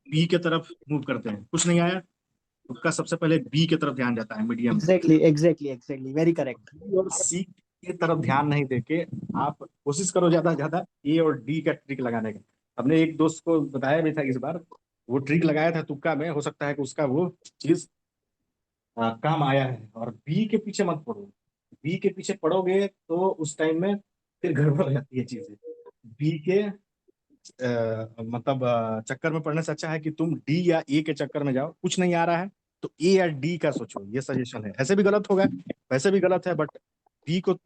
बी के तरफ मूव करते हैं, कुछ नहीं आया तो उसका सबसे पहले बी के तरफ ध्यान जाता है medium. Exactly exactly exactly, very correct. B और सी के तरफ ध्यान नहीं देके आप कोशिश करो ज्यादा से ज्यादा ए और डी का ट्रिक लगाने का। हमने एक दोस्त को बताया भी था इस बार, वो ट्रिक लगाया था तुक्का में, हो सकता है कि उसका वो चीज काम आया है। और बी के पीछे मत पड़ो, बी के पीछे पड़ोगे तो उस टाइम में फिर गड़बड़ हो जाती है चीजें। बी के मतलब चक्कर में पड़ने से अच्छा है कि तुम डी या ए के चक्कर में जाओ। कुछ नहीं आ रहा है तो ए या डी का सोचो, ये सजेशन है। ऐसे भी गलत होगा, वैसे भी गलत है, बट बी को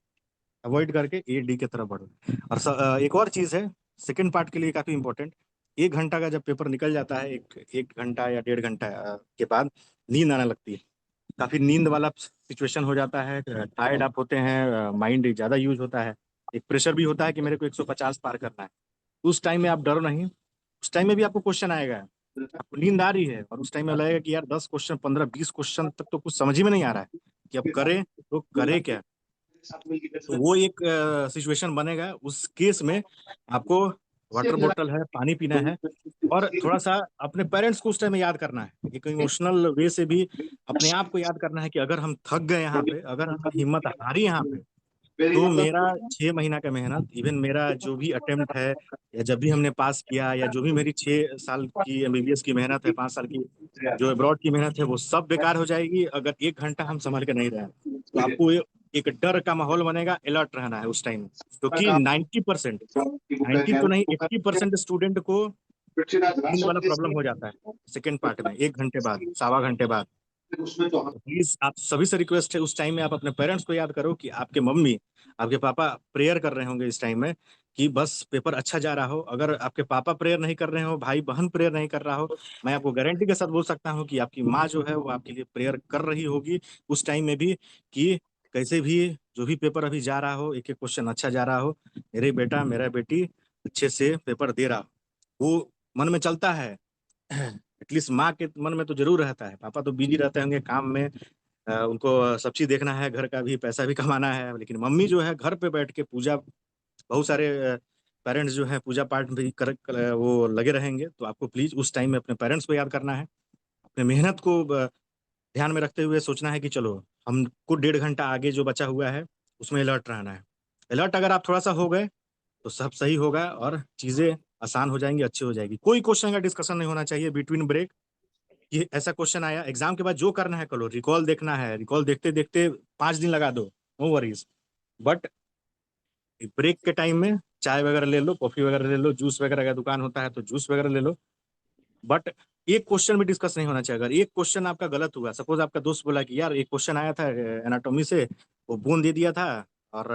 अवॉइड करके ए डी की तरफ बढ़ो। और एक और चीज है सेकंड पार्ट के लिए काफी इंपॉर्टेंट। 1 घंटा का जब पेपर निकल जाता है, एक घंटा या 1.5 घंटा के बाद नींद आने लगती है। काफी नींद वाला सिचुएशन हो जाता है, टायर्ड आप होते हैं, माइंड ज्यादा यूज होता है, एक प्रेशर भी होता है कि मेरे को 150 पार करना है। उस टाइम में आप डरो नहीं, उस टाइम में भी आपको क्वेश्चन आएगा, आपको नींद आ रही है और उस टाइम में लगेगा कि यार 10 क्वेश्चन 15 20 क्वेश्चन तक तो कुछ समझ ही में नहीं आ रहा है कि अब करें तो करे क्या। तो वो एक सिचुएशन बनेगा, उस केस में आपको वाटर बोतल है, पानी पीना है, और थोड़ा सा अपने पेरेंट्स को उस टाइम में याद करना है। एक इमोशनल वे से भी अपने आप को याद करना है कि अगर हम थक गए यहाँ पे, अगर हम हिम्मत हारी यहाँ पे, तो मेरा 6 महीना का मेहनत, इवन मेरा जो भी अटेम्प्ट है या जब भी हमने पास किया, या जो भी मेरी 6 साल की MBBS की मेहनत है, 5 साल की जो अब्रॉड की मेहनत है, वो सब बेकार हो जाएगी अगर 1 घंटा हम संभल के नहीं रहे। तो आपको एक डर का माहौल बनेगा, अलर्ट रहना है उस टाइम, क्योंकि 90% 90 तो नहीं 80% स्टूडेंट को नींद वाला प्रॉब्लम हो जाता है सेकेंड पार्ट में, 1 घंटे बाद, सवा घंटे बाद। प्लीज आप सभी से रिक्वेस्ट है, उस टाइम में आप अपने पेरेंट्स को याद करो कि आपके मम्मी आपके पापा प्रेयर कर रहे होंगे इस टाइम में कि बस पेपर अच्छा जा रहा हो। अगर आपके पापा प्रेयर नहीं कर रहे हो, भाई बहन प्रेयर नहीं कर रहा हो, मैं आपको गारंटी के साथ बोल सकता हूँ कि आपकी माँ जो है वो आपके लिए प्रेयर कर रही होगी उस टाइम में भी, कि कैसे भी जो भी पेपर अभी जा रहा हो, एक एक क्वेश्चन अच्छा जा रहा हो, मेरे बेटा मेरा बेटी अच्छे से पेपर दे रहा हो, वो मन में चलता है। एटलीस्ट माँ के मन में तो जरूर रहता है। पापा तो बिजी रहते होंगे काम में, उनको सब चीज देखना है, घर का भी, पैसा भी कमाना है, लेकिन मम्मी जो है घर पे बैठ के पूजा, बहुत सारे पेरेंट्स जो है पूजा पाठ में भी वो लगे रहेंगे। तो आपको प्लीज उस टाइम में अपने पेरेंट्स को याद करना है, अपने मेहनत को ध्यान में रखते हुए सोचना है कि चलो हमको 1.5 घंटा आगे जो बचा हुआ है उसमें अलर्ट रहना है। अलर्ट अगर आप थोड़ा सा हो गए तो सब सही होगा और चीजें आसान हो जाएंगी, अच्छी हो जाएगी। कोई क्वेश्चन का डिस्कशन नहीं होना चाहिए बिटवीन ब्रेक। ये ऐसा क्वेश्चन आया एग्जाम के बाद, जो करना है करो, रिकॉल देखना है, रिकॉल देखते देखते 5 दिन लगा दो, नो वरीज। बट ब्रेक के टाइम में चाय वगैरह ले लो, कॉफी वगैरह ले लो, जूस वगैरह का दुकान होता है तो जूस वगैरह ले लो। बट एक क्वेश्चन भी डिस्कस नहीं होना चाहिए। अगर एक क्वेश्चन आपका गलत हुआ, सपोज आपका दोस्त बोला कि यार एक क्वेश्चन आया था एनाटॉमी से, वो बोन दे दिया था और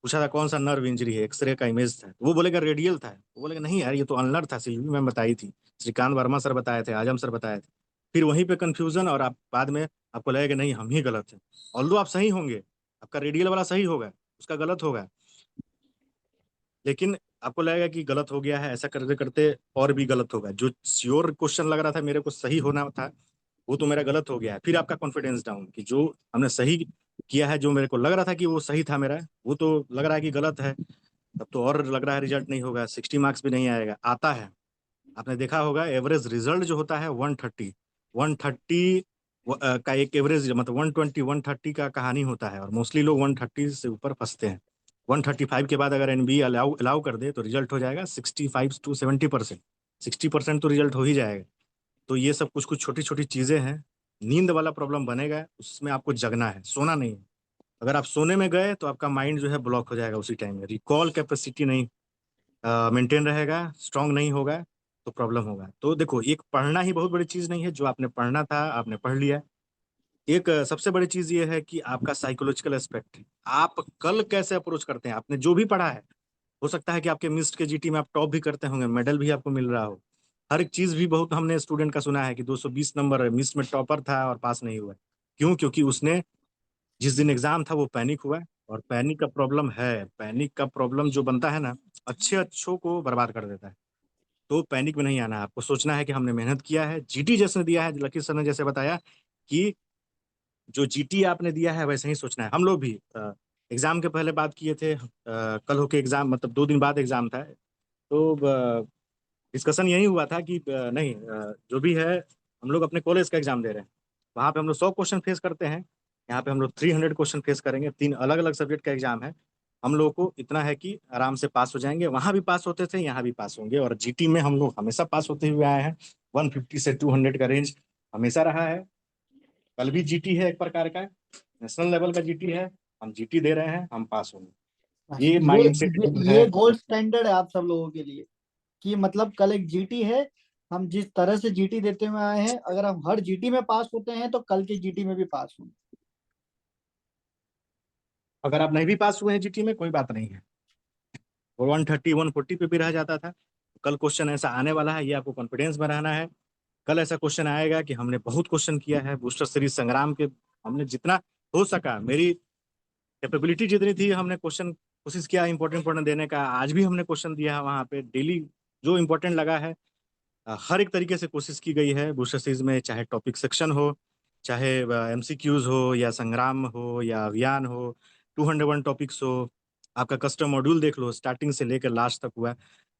पूछा था कौन सा नर्व इंजरी है, एक्सरे का इमेज था, वो बोलेगा रेडियल था। वो बोलेगा नहीं यार ये तो अनलर था, सिल्वी मैम बताई थी, श्रीकांत वर्मा सर बताए थे, आजम सर बताए थे। फिर वहीं पे कंफ्यूजन, और आप बाद में आपको लगेगा नहीं हम ही गलत हैं। ऑल्दो आप सही होंगे, आपका रेडियल वाला सही होगा, उसका गलत होगा, लेकिन आपको लगेगा कि गलत हो गया है, ऐसा करते करते और भी गलत होगा। जो श्योर क्वेश्चन लग रहा था मेरे को सही होना था, वो तो मेरा गलत हो गया है। फिर आपका कॉन्फिडेंस डाउन कि जो हमने सही किया है, जो मेरे को लग रहा था कि वो सही था मेरा, वो तो लग रहा है कि गलत है। तब तो और लग रहा है रिजल्ट नहीं होगा, 60 मार्क्स भी नहीं आएगा। आता है, आपने देखा होगा एवरेज रिजल्ट जो होता है 130 130 का एक एवरेज, मतलब 120 130 का कहानी होता है, और मोस्टली लोग 130 से ऊपर फंसते हैं। 135 के बाद अगर एनबी अलाउ कर दे तो रिजल्ट हो जाएगा 65 to 70%। 60% तो रिजल्ट हो ही जाएगा। तो ये सब कुछ कुछ छोटी छोटी चीजें हैं। नींद वाला प्रॉब्लम बनेगा, उसमें आपको जगना है, सोना नहीं है। अगर आप सोने में गए तो आपका माइंड जो है ब्लॉक हो जाएगा उसी टाइम में, रिकॉल कैपेसिटी नहीं मेंटेन रहेगा, स्ट्रांग नहीं होगा, तो प्रॉब्लम होगा। तो देखो, एक पढ़ना ही बहुत बड़ी चीज नहीं है, जो आपने पढ़ना था आपने पढ़ लिया। एक सबसे बड़ी चीज ये है कि आपका साइकोलॉजिकल एस्पेक्ट, आप कल कैसे अप्रोच करते हैं। आपने जो भी पढ़ा है, हो सकता है कि आपके मिस्ट के जीटी में आप टॉप भी करते होंगे, मेडल भी आपको मिल रहा हो। हर एक चीज भी, बहुत हमने स्टूडेंट का सुना है कि 220 नंबर मिस्ट में टॉपर था और पास नहीं हुआ। क्यों? क्योंकि उसने जिस दिन एग्जाम था वो पैनिक हुआ। और पैनिक का प्रॉब्लम है, पैनिक का प्रॉब्लम जो बनता है ना, अच्छे अच्छों को बर्बाद कर देता है। तो पैनिक में नहीं आना है, आपको सोचना है कि हमने मेहनत किया है, जीटी जैसे दिया है, लकी सर ने जैसे बताया कि जो जीटी आपने दिया है वैसे ही सोचना है। हम लोग भी एग्जाम के पहले बात किए थे, कल होके एग्जाम, मतलब 2 दिन बाद एग्जाम था, तो डिस्कशन यही हुआ था कि नहीं, जो भी है हम लोग अपने कॉलेज का एग्जाम दे रहे हैं, वहाँ पे हम लोग 100 क्वेश्चन फेस करते हैं, यहाँ पे हम लोग 300 क्वेश्चन फेस करेंगे। 3 अलग अलग सब्जेक्ट का एग्जाम है। हम लोगों को इतना है कि आराम से पास हो जाएंगे, वहाँ भी पास होते थे, यहाँ भी पास होंगे। और जीटी में हम लोग हमेशा पास होते हुए आए हैं। 150 से 200 का रेंज हमेशा रहा है। कल भी जीटी है, एक प्रकार का नेशनल लेवल का जीटी है, हम जीटी दे रहे हैं, हम पास होंगे। ये माइंड सेट है। ये गोल्ड स्टैंडर्ड है आप सब लोगों के लिए, कि मतलब कल एक जीटी है, हम जिस तरह से जीटी देते हुए आए हैं, अगर हम हर जीटी में पास होते हैं तो कल के जीटी में भी पास होंगे। अगर आप नहीं भी पास हुए हैं जीटी में, कोई बात नहीं है, वो 130 140 पे भी रह जाता था। कल क्वेश्चन ऐसा आने वाला है, ये आपको कॉन्फिडेंस में रहना है। कल ऐसा क्वेश्चन आएगा कि हमने बहुत क्वेश्चन किया है बूस्टर सीरीज संग्राम के, हमने जितना हो सका, मेरी कैपेबिलिटी जितनी थी, हमने क्वेश्चन कोशिश किया इंपॉर्टेंट इंपॉर्टेंट देने का। आज भी हमने क्वेश्चन दिया है वहाँ पे, डेली जो इंपॉर्टेंट लगा है हर एक तरीके से कोशिश की गई है बूस्टर सीरीज में, चाहे टॉपिक सेक्शन हो, चाहे एमसीक्यूज हो, या संग्राम हो, या अभियान हो, 201 टॉपिक्स हो। आपका कस्टम मॉड्यूल देख लो, स्टार्टिंग से लेकर लास्ट तक हुआ।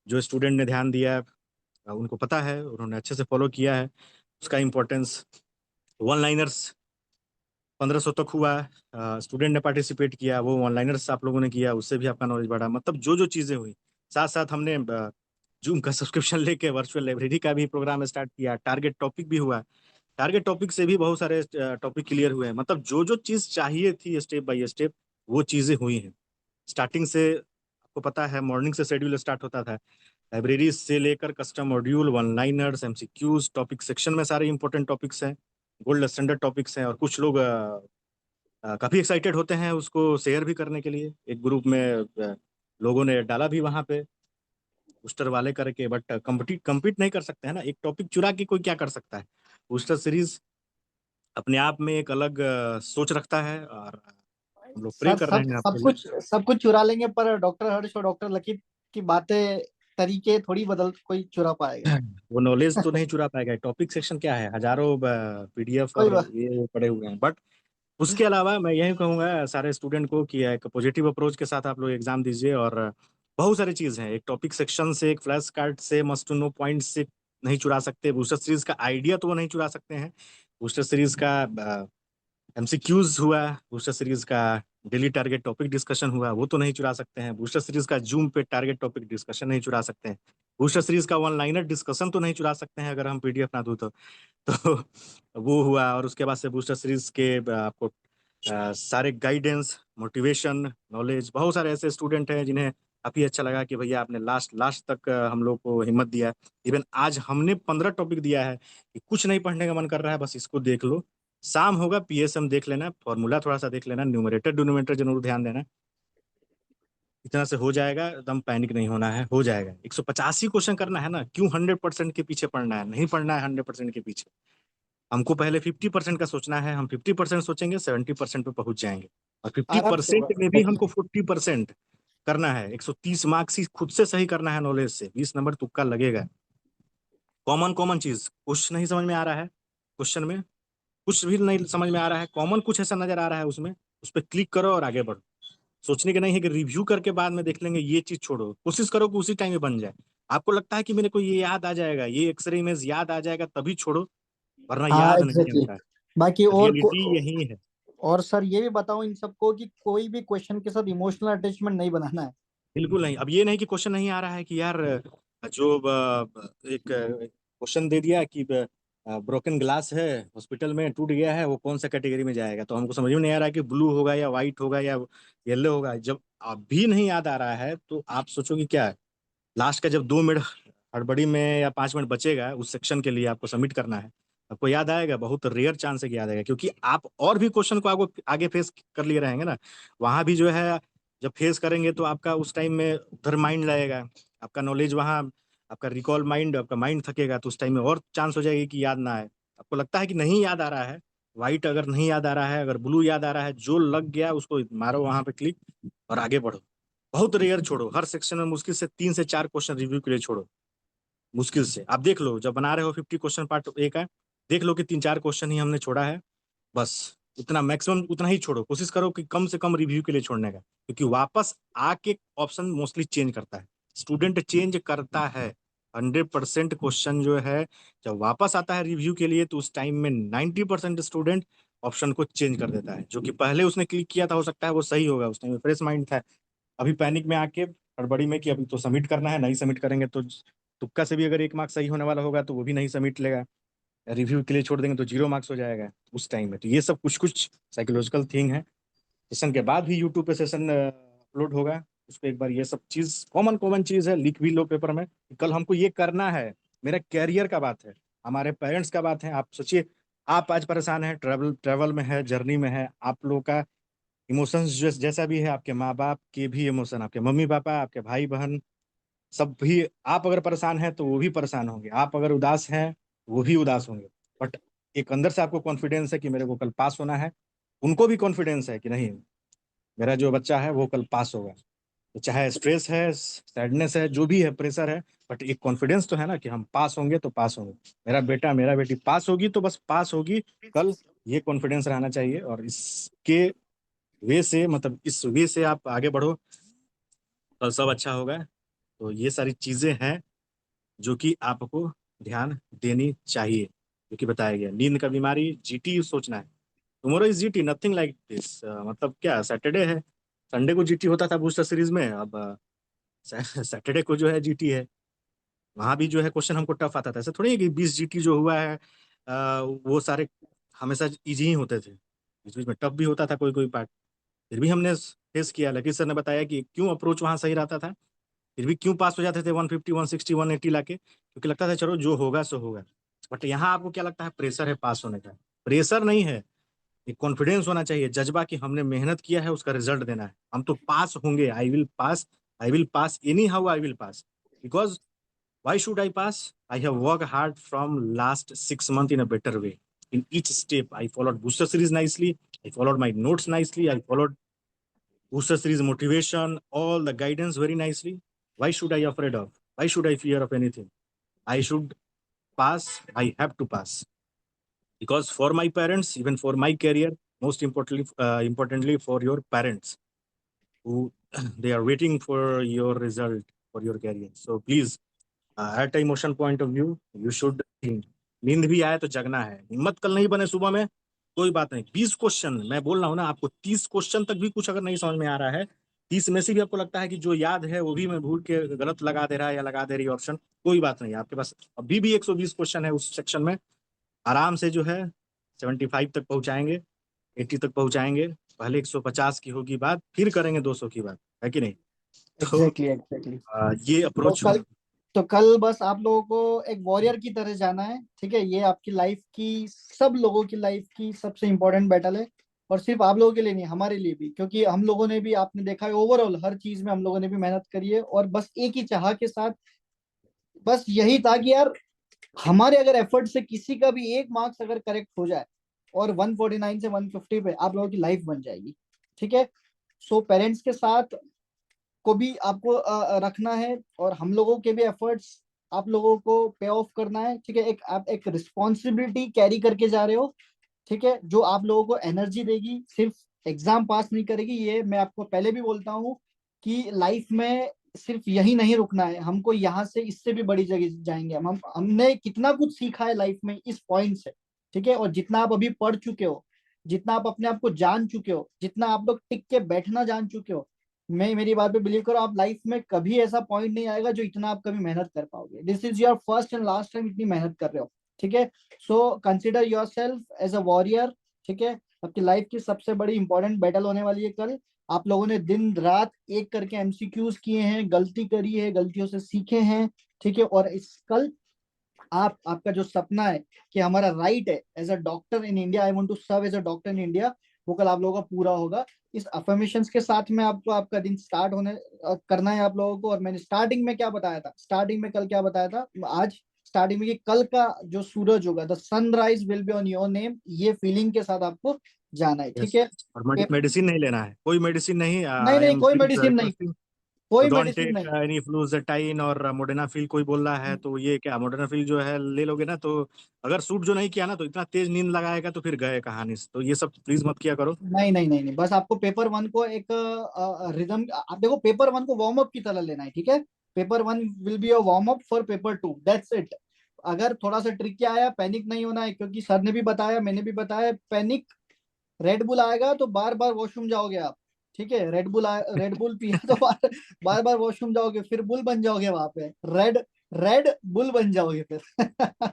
जो स्टूडेंट ने ध्यान दिया उनको पता है, उन्होंने अच्छे से फॉलो किया है उसका इम्पोर्टेंस। वन लाइनर्स 1500 तक हुआ, स्टूडेंट ने पार्टिसिपेट किया, वो वन लाइनर्स आप लोगों ने किया, उससे भी आपका नॉलेज बढ़ा। मतलब जो जो चीज़ें हुई, साथ साथ हमने जूम का सब्सक्रिप्शन लेके वर्चुअल लाइब्रेरी का भी प्रोग्राम स्टार्ट किया, टारगेट टॉपिक भी हुआ, टारगेट टॉपिक से भी बहुत सारे टॉपिक क्लियर हुए हैं। मतलब जो जो चीज़ चाहिए थी स्टेप बाय स्टेप, वो चीज़ें हुई हैं। स्टार्टिंग से आपको पता है मॉर्निंग से शेड्यूल स्टार्ट होता था, लाइब्रेरी से लेकर custom module, one liners, MCQs, topic section में सारे इंपॉर्टेंट टॉपिक्स हैं, गोल्ड स्टैंडर्ड टॉपिक्स हैं। और कुछ लोग काफ़ी एक्साइटेड होते हैं उसको शेयर भी करने के लिए। एक ग्रुप में लोगों ने डाला भी वहाँ पे बूस्टर वाले करके, बट कम्पीट नहीं कर सकते हैं ना, एक टॉपिक चुरा के कोई क्या कर सकता है। बूस्टर सीरीज अपने आप में एक अलग सोच रखता है, और हम लोग प्रे सब कर रहे सब हैं सब आपके लिए। कुछ सब कुछ चुरा लेंगे, पर डॉक्टर हर्ष और डॉक्टर लकी की बातें, तरीके थोड़ी बदल कोई चुरा पाएगा। वो नॉलेज तो नहीं चुरा पाएगा। टॉपिक सेक्शन क्या है, हजारों पीडीएफ कोई और बात। ये पड़े हुए हैं। बट उसके अलावा मैं यही कहूँगा सारे स्टूडेंट को कि एक पॉजिटिव अप्रोच के साथ आप लोग एग्जाम दीजिए। और बहुत सारी चीज़ हैं, एक टॉपिक सेक्शन से, एक फ्लैश कार्ड से, मस्ट टू नो पॉइंट से नहीं चुरा सकते। बूस्टर सीरीज का आइडिया तो वो नहीं चुरा सकते हैं। बूस्टर सीरीज का एमसीक्यूज हुआ, बूस्टर सीरीज का डेली टारगेट टॉपिक डिस्कशन हुआ, वो तो नहीं चुरा सकते हैं। बूस्टर सीरीज का जूम पे टारगेट टॉपिक डिस्कशन नहीं चुरा सकते हैं। बूस्टर सीरीज का वन लाइनर डिस्कशन तो नहीं चुरा सकते हैं अगर हम पीडीएफ ना दूं तो वो हुआ। और उसके बाद से बूस्टर सीरीज के आपको सारे गाइडेंस, मोटिवेशन, नॉलेज, बहुत सारे ऐसे स्टूडेंट हैं जिन्हें काफी अच्छा लगा कि भैया आपने लास्ट तक हम लोग को हिम्मत दिया। इवन आज हमने 15 टॉपिक दिया है कि कुछ नहीं पढ़ने का मन कर रहा है, बस इसको देख लो। शाम होगा पीएसएम देख लेना, फॉर्मूला थोड़ा सा देख लेना, न्यूमरेटर डिनोमिनेटर जरूर ध्यान देना। इतना से हो जाएगा, एकदम पैनिक नहीं होना है, हो जाएगा। 185 क्वेश्चन करना है ना, क्यों 100% के पीछे पढ़ना है? नहीं पढ़ना है 100% के पीछे। हमको पहले 50% का सोचना है, हम 50% सोचेंगे 70% पे पहुंच जाएंगे। और आराम से 50% में भी होगा। हमको 40% करना है। 130 मार्क्स ही खुद से सही करना है नॉलेज से, 20 नंबर तुक्का लगेगा। कॉमन चीज, कुछ नहीं समझ में आ रहा है क्वेश्चन में, कुछ भी नहीं समझ में आ रहा है, कॉमन कुछ ऐसा नजर आ रहा है उसमें, उस पर क्लिक करो और आगे बढ़ो। सोचने के नहीं है कि रिव्यू करके बाद में देख लेंगे, ये चीज छोड़ो। कोशिश करो कि उसी टाइम में बन जाए। आपको लगता है कि मेरे को ये याद आ जाएगा, ये एक्सरे इमेज याद आ जाएगा, तभी छोड़ो, वरना हाँ याद नहीं एग्जैक्टली। आता है। बाकी रियलिटी यही है। और सर ये भी बताओ इन सबको कि कोई भी क्वेश्चन के साथ इमोशनल अटैचमेंट नहीं बनाना है। बिल्कुल नहीं। अब ये नहीं कि क्वेश्चन नहीं आ रहा है कि यार जो एक क्वेश्चन दे दिया कि ब्रोकन ग्लास है, हॉस्पिटल में टूट गया है, वो कौन सा कैटेगरी में जाएगा, तो हमको समझ में नहीं आ रहा है कि ब्लू होगा या व्हाइट होगा या येलो होगा। जब अभी नहीं याद आ रहा है तो आप सोचोगे क्या है? लास्ट का जब 2 मिनट हड़बड़ी में या 5 मिनट बचेगा उस सेक्शन के लिए आपको सबमिट करना है, आपको याद आएगा? बहुत रेयर चांस है कि याद आएगा, क्योंकि आप और भी क्वेश्चन को आगे फेस कर लिए रहेंगे ना। वहां भी जो है जब फेस करेंगे तो आपका उस टाइम में उधर माइंड लगेगा, आपका नॉलेज वहाँ, आपका रिकॉल माइंड, आपका माइंड थकेगा, तो उस टाइम में और चांस हो जाएगी कि याद ना आए। आपको लगता है कि नहीं याद आ रहा है, व्हाइट अगर नहीं याद आ रहा है, अगर ब्लू याद आ रहा है, जो लग गया उसको मारो वहां पे क्लिक और आगे बढ़ो। बहुत रेयर छोड़ो, हर सेक्शन में मुश्किल से 3 से 4 क्वेश्चन रिव्यू के लिए छोड़ो। मुश्किल से आप देख लो, जब बना रहे हो 50 क्वेश्चन पार्ट एक है, देख लो कि 3-4 क्वेश्चन ही हमने छोड़ा है, बस उतना मैक्सिमम उतना ही छोड़ो। कोशिश करो कि कम से कम रिव्यू के लिए छोड़ने का, क्योंकि वापस आके ऑप्शन मोस्टली चेंज करता है, स्टूडेंट चेंज करता है। 100% क्वेश्चन जो है जब वापस आता है रिव्यू के लिए, तो उस टाइम में 90% स्टूडेंट ऑप्शन को चेंज कर देता है। जो कि पहले उसने क्लिक किया था, हो सकता है वो सही होगा, उस टाइम में फ्रेश माइंड था, अभी पैनिक में आके हड़बड़ी में कि अभी तो सबमिट करना है, नहीं सबमिट करेंगे तो तुक्का से भी अगर 1 मार्क सही होने वाला होगा तो वो भी नहीं सबमिट लेगा, रिव्यू के लिए छोड़ देंगे तो 0 मार्क्स हो जाएगा उस टाइम में। तो ये सब कुछ साइकोलॉजिकल थिंग है। सेशन के बाद भी यूट्यूब पे सेशन अपलोड होगा, उस पर एक बार ये सब चीज कॉमन चीज है, लिख भी लो पेपर में। कल हमको ये करना है, मेरा कैरियर का बात है, हमारे पेरेंट्स का बात है। आप सोचिए, आप आज परेशान है, ट्रेवल में है, जर्नी में है, आप लोगों का इमोशंस जैसा भी है, आपके माँ बाप के भी इमोशन, आपके मम्मी पापा, आपके भाई बहन, सब भी, आप अगर परेशान हैं तो वो भी परेशान होंगे, आप अगर उदास हैं वो भी उदास होंगे। बट एक अंदर से आपको कॉन्फिडेंस है कि मेरे को कल पास होना है, उनको भी कॉन्फिडेंस है कि नहीं मेरा जो बच्चा है वो कल पास होगा। तो चाहे स्ट्रेस है, सैडनेस है, जो भी है, प्रेशर है, बट एक कॉन्फिडेंस तो है ना कि हम पास होंगे तो पास होंगे, मेरा बेटा मेरा बेटी पास होगी तो बस पास होगी कल, ये कॉन्फिडेंस रहना चाहिए। और इसके वे से, मतलब इस वे से आप आगे बढ़ो, कल सब अच्छा होगा। तो ये सारी चीजें हैं जो कि आपको ध्यान देनी चाहिए, जो कि बताया गया। नींद का बीमारी, जीटी सोचना है, tomorrow is GT, nothing like this. मतलब क्या, सैटरडे है, संडे को जीटी होता था बूस्टर सीरीज में, अब सैटरडे को जो है जीटी है। वहां भी जो है क्वेश्चन हमको टफ आता था, ऐसा थोड़ी है कि 20 जीटी जो हुआ है वो सारे हमेशा इजी ही होते थे, बीच बीच में टफ भी होता था कोई कोई पार्ट, फिर भी हमने फेस किया। लकी सर ने बताया कि क्यों अप्रोच वहां सही रहता था, फिर भी क्यों पास हो जाते थे 150 160 180 लाके, क्योंकि लगता था चलो जो होगा सो होगा। बट यहाँ आपको क्या लगता है? प्रेशर है पास होने का? प्रेशर नहीं है, एक कॉन्फिडेंस होना चाहिए, जज्बा कि हमने मेहनत किया है, उसका रिजल्ट देना है, हम तो पास होंगे। I will pass any how, I will pass, because why should I pass? I have worked hard from last 6 months in a better way. In each step, I followed booster series nicely. I followed my notes nicely. I followed booster series motivation, all the guidance very nicely. Why should I afraid of? Why should I fear of anything? I should pass. I have to pass, because for my parents, even for my career, most importantly for your parents, who they are waiting for your result for your career. So please, at a emotion point of view, you should नींद भी आए तो जगना है, हिम्मत कल नहीं बने सुबह में, कोई बात नहीं। 20 क्वेश्चन मैं बोल रहा हूँ ना आपको, 30 क्वेश्चन तक भी कुछ अगर नहीं समझ में आ रहा है 30 में से भी आपको लगता है कि जो याद है वो भी मैं भूल के गलत लगा दे रहा है या लगा दे रही ऑप्शन, कोई बात नहीं, आपके पास अभी भी 120 क्वेश्चन है उस सेक्शन में, आराम से जो है 75 तक पहुंचाएंगे, 80 तक पहुंचाएंगे। पहले 150 की होगी बात, फिर करेंगे 200 की बात, है कि नहीं? तो एग्जैक्टली। ये तो अप्रोच कल बस आप लोगों को एक वॉरियर की तरह जाना है, ठीक है? ये आपकी लाइफ की, सब लोगों की लाइफ की सबसे इंपॉर्टेंट बैटल है, और सिर्फ आप लोगों के लिए नहीं, हमारे लिए भी, क्योंकि हम लोगों ने भी, आपने देखा है ओवरऑल हर चीज में हम लोगों ने भी मेहनत करी है, और बस एक ही चाह के साथ, बस यही था कि यार हमारे अगर एफर्ट से किसी का भी एक मार्क्स अगर करेक्ट हो जाए और 149 से 150 पे आप लोगों की लाइफ बन जाएगी, ठीक है? सो पेरेंट्स के साथ को भी आपको रखना है, और हम लोगों के भी एफर्ट्स आप लोगों को पे ऑफ करना है, ठीक है? एक आप एक रिस्पॉन्सिबिलिटी कैरी करके जा रहे हो, ठीक है? जो आप लोगों को एनर्जी देगी, सिर्फ एग्जाम पास नहीं करेगी। ये मैं आपको पहले भी बोलता हूँ कि लाइफ में सिर्फ यही नहीं रुकना है, हमको यहाँ से इससे भी बड़ी जगह जाएंगे हम हमने कितना कुछ सीखा है लाइफ में इस पॉइंट से, ठीक है? और जितना आप अभी पढ़ चुके हो, जितना आप अपने आप को जान चुके हो, जितना आप लोग टिक के बैठना जान चुके हो, मैं मेरी बात पे बिलीव करो, आप लाइफ में कभी ऐसा पॉइंट नहीं आएगा जो इतना आप कभी मेहनत कर पाओगे। This is your first and last time इतनी मेहनत कर रहे हो, ठीक है? So consider yourself as a warrior, ठीक है? आपकी लाइफ की सबसे बड़ी इंपॉर्टेंट बैटल होने वाली है कल। आप लोगों ने दिन रात एक करके एमसीक्यूज किए हैं, गलती करी है, गलतियों से सीखे हैं, ठीक है? और इस कल आपका जो सपना है कि हमारा राइट है as a doctor in India, I want to serve as a doctor in India, वो कल आप लोगों का पूरा होगा। इस अफर्मेशंस के साथ में आपको आपका दिन स्टार्ट होने करना है आप लोगों को। और मैंने स्टार्टिंग में क्या बताया था, स्टार्टिंग में कल क्या बताया था, आज स्टार्टिंग में कि कल का जो सूरज होगा, the sunrise will be on your name, ये फीलिंग के साथ आपको जाना है, ठीक यस, है? और मेडिसिन नहीं लेना है, कोई मेडिसिन नहीं। नहीं आई नहीं, एम कोई प्लीज मेडिसिन नहीं, रिक्वेस्टिंग, तो कोई डोंट मेडिसिन टेक नहीं। एनी फ्लूजाटाइन और मोडेनाफिल, कोई बोल रहा है तो ये क्या मोडेनाफिल जो है ले लोगे ना, तो अगर सूट जो नहीं किया ना तो इतना तेज नींद लगाएगा तो फिर गए कहानी से, तो ये सब प्लीज मत किया करो। नहीं नहीं नहीं नहीं, बस आपको पेपर वन को एक रिदम, आप देखो पेपर वन को वार्म अप की तरह लेना है, ठीक है? Paper one will be a warm up for paper two, that's it. अगर थोड़ा सा ट्रिक क्या आया, पैनिक नहीं होना है, क्योंकि सर ने भी बताया, मैंने भी बताया, पैनिक, रेड बुल आएगा तो बार बार वॉशरूम जाओगे आप, ठीक है? रेड बुल पिया तो बार बार वॉशरूम जाओगे, फिर बुल बन जाओगे वहां पे, रेड रेड बुल बन जाओगे फिर। कर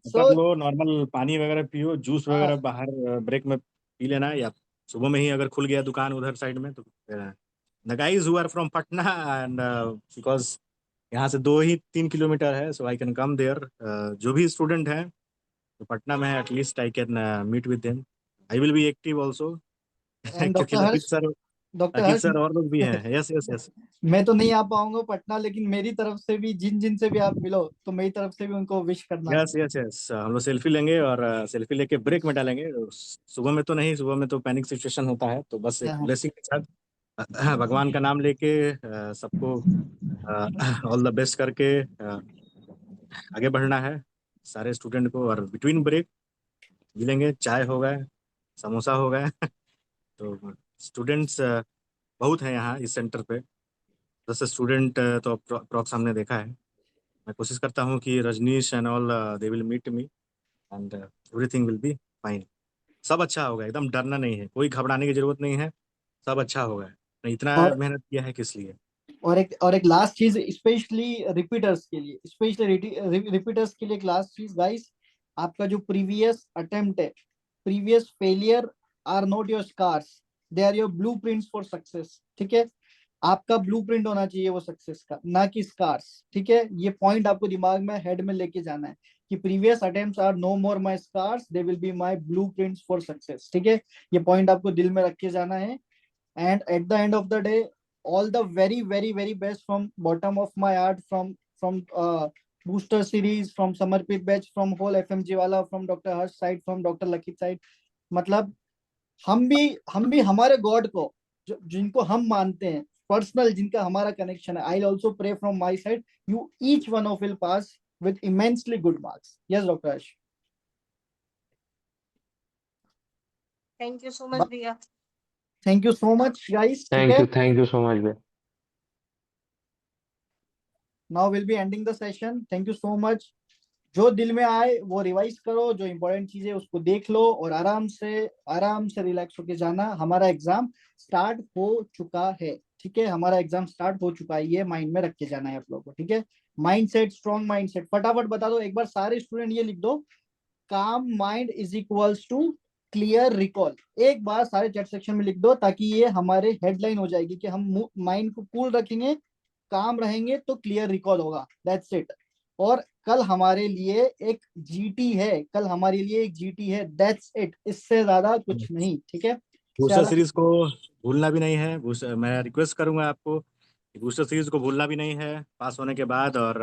सो लो नॉर्मल, पानी वगैरह पियो, जूस वगैरह बाहर ब्रेक में पी लेना है, या सुबह में ही अगर खुल गया दुकान उधर साइड में तो the guys who are from Patna and because यहाँ से 2 ही 3 किलोमीटर है, सो आई कैन कम देयर। जो भी स्टूडेंट है तो पटना में है, at least I can meet with them, I will be active also. And क्योंकि डॉक्टर लतीफ हर्ष, सर और लोग भी हैं। Yes yes yes. मैं तो नहीं आ पाऊंगा पटना, लेकिन मेरी तरफ से भी जिन जिन से भी आप मिलो तो मेरी तरफ से भी उनको विश करना। यस यस यस, हम लोग सेल्फी लेंगे और सेल्फी लेके ब्रेक में डालेंगे। सुबह में तो नहीं, सुबह में तो पैनिक सिचुएशन होता है, तो बस एक हाँ, ब्लेसिंग के साथ भगवान का नाम लेके सबको ऑल द बेस्ट करके आगे बढ़ना है सारे स्टूडेंट को। और बिटवीन ब्रेक मिलेंगे, चाय हो गए, समोसा हो गए। तो स्टूडेंट्स बहुत हैं यहाँ इस सेंटर पे, 10 स्टूडेंट तो अप्रॉक्स हमने देखा है। मैं कोशिश करता हूँ कि Rajneesh and all they will meet me and everything will be fine. सब अच्छा होगा, एकदम डरना नहीं है, कोई घबराने की जरूरत नहीं है, सब अच्छा होगा। मैं इतना और मेहनत किया है किस लिए। और एक लास्ट चीज, स्पेशली रिपीटर्स के लिए, स्पेशली रिपीटर्स के लिए एक लास्ट चीज गाइस, आपका जो प्रीवियस अटेम्प्ट है, previous failure are not your scars, they are your blueprints for success, ठीक है? आपका ब्लूप्रिंट होना चाहिए वो सक्सेस का, ना कि स्कार्स, ठीक है? ये पॉइंट आपको दिमाग में, हेड में लेके जाना है कि previous attempts are no more my scars, they will be my blueprints for success, ठीक है? ये पॉइंट आपको दिल में रख के जाना है। And at the end of the day, all the very very very best from bottom of my heart, from booster series, from Samarpit batch, from whole FMG wala, from Dr. Harsh side, from Dr. Lakit side, मतलब हम भी हमारे God को, जिनको हम मानते हैं personal, जिनका हमारा कनेक्शन है, I also pray from my side, you each one of will pass with immensely good marks. Yes doctor Harsh. Thank you so much भैया। Thank you so much guys, ठीक है? Thank you so much, bhai. Now will be ending the session, thank you so much. जो दिल में आए वो revise करो, जो इंपॉर्टेंट चीज है उसको देख लो, और आराम से रिलैक्स होके जाना। हमारा एग्जाम स्टार्ट हो चुका है, ठीक है, हमारा एग्जाम स्टार्ट हो चुका है, ये माइंड में रख के जाना है आप लोगों को, ठीक है। Mind set, strong mind set, फटाफट बता दो एक बार सारे स्टूडेंट, ये लिख दो, calm mind is equals to clear recall. एक बार सारे चैट सेक्शन में लिख दो, ताकि ये हमारे हेडलाइन हो जाएगी कि हम माइंड को कूल रखेंगे, काम रहेंगे तो क्लियर रिकॉल होगा, दैट्स इट। और कल हमारे लिए एक जीटी है, कल हमारे लिए एक जीटी है, दैट्स इट, इससे ज्यादा कुछ नहीं, ठीक है। बूस्टर सीरीज को भूलना भी नहीं है। मैं रिक्वेस्ट करूंगा आपको कि बूस्टर सीरीज को भूलना भी नहीं है पास होने के बाद। और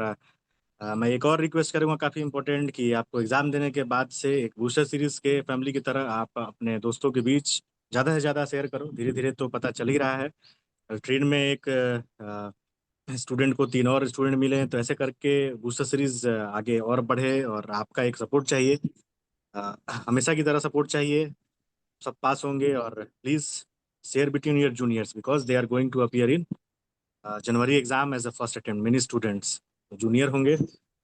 मैं एक और रिक्वेस्ट करूंगा काफ़ी इंपॉर्टेंट, कि आपको एग्ज़ाम देने के बाद से एक बूस्टर सीरीज के फैमिली की तरह आप अपने दोस्तों के बीच ज़्यादा से ज़्यादा शेयर करो। धीरे धीरे तो पता चल ही रहा है, ट्रेन में एक स्टूडेंट को 3 और स्टूडेंट मिले हैं, तो ऐसे करके बूस्टर सीरीज आगे और बढ़े। और आपका एक सपोर्ट चाहिए, हमेशा की तरह सपोर्ट चाहिए। सब पास होंगे। और please share between your juniors, because they are going to appear in January exam as a first attempt. Many students junior होंगे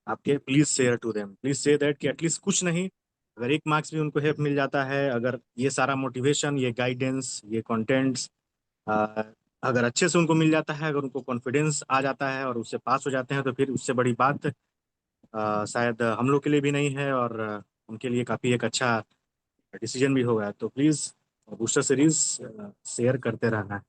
आपके, please share to them, please say that कि एटलीस्ट कुछ नहीं, अगर 1 मार्क्स भी उनको हेल्प मिल जाता है, अगर ये सारा मोटिवेशन, ये गाइडेंस, ये कंटेंट्स अगर अच्छे से उनको मिल जाता है, अगर उनको कॉन्फिडेंस आ जाता है और उससे पास हो जाते हैं, तो फिर उससे बड़ी बात शायद हम लोग के लिए भी नहीं है, और उनके लिए काफ़ी एक अच्छा डिसीजन भी होगा। तो प्लीज़ बूस्टर सीरीज शेयर करते रहना है।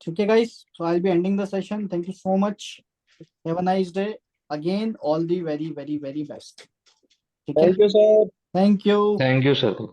ठीक है guys, so I will be ending the session, thank you so much, have a nice day, again all the very very very best, ठीक है, thank you sir. Thank you. Thank you sir.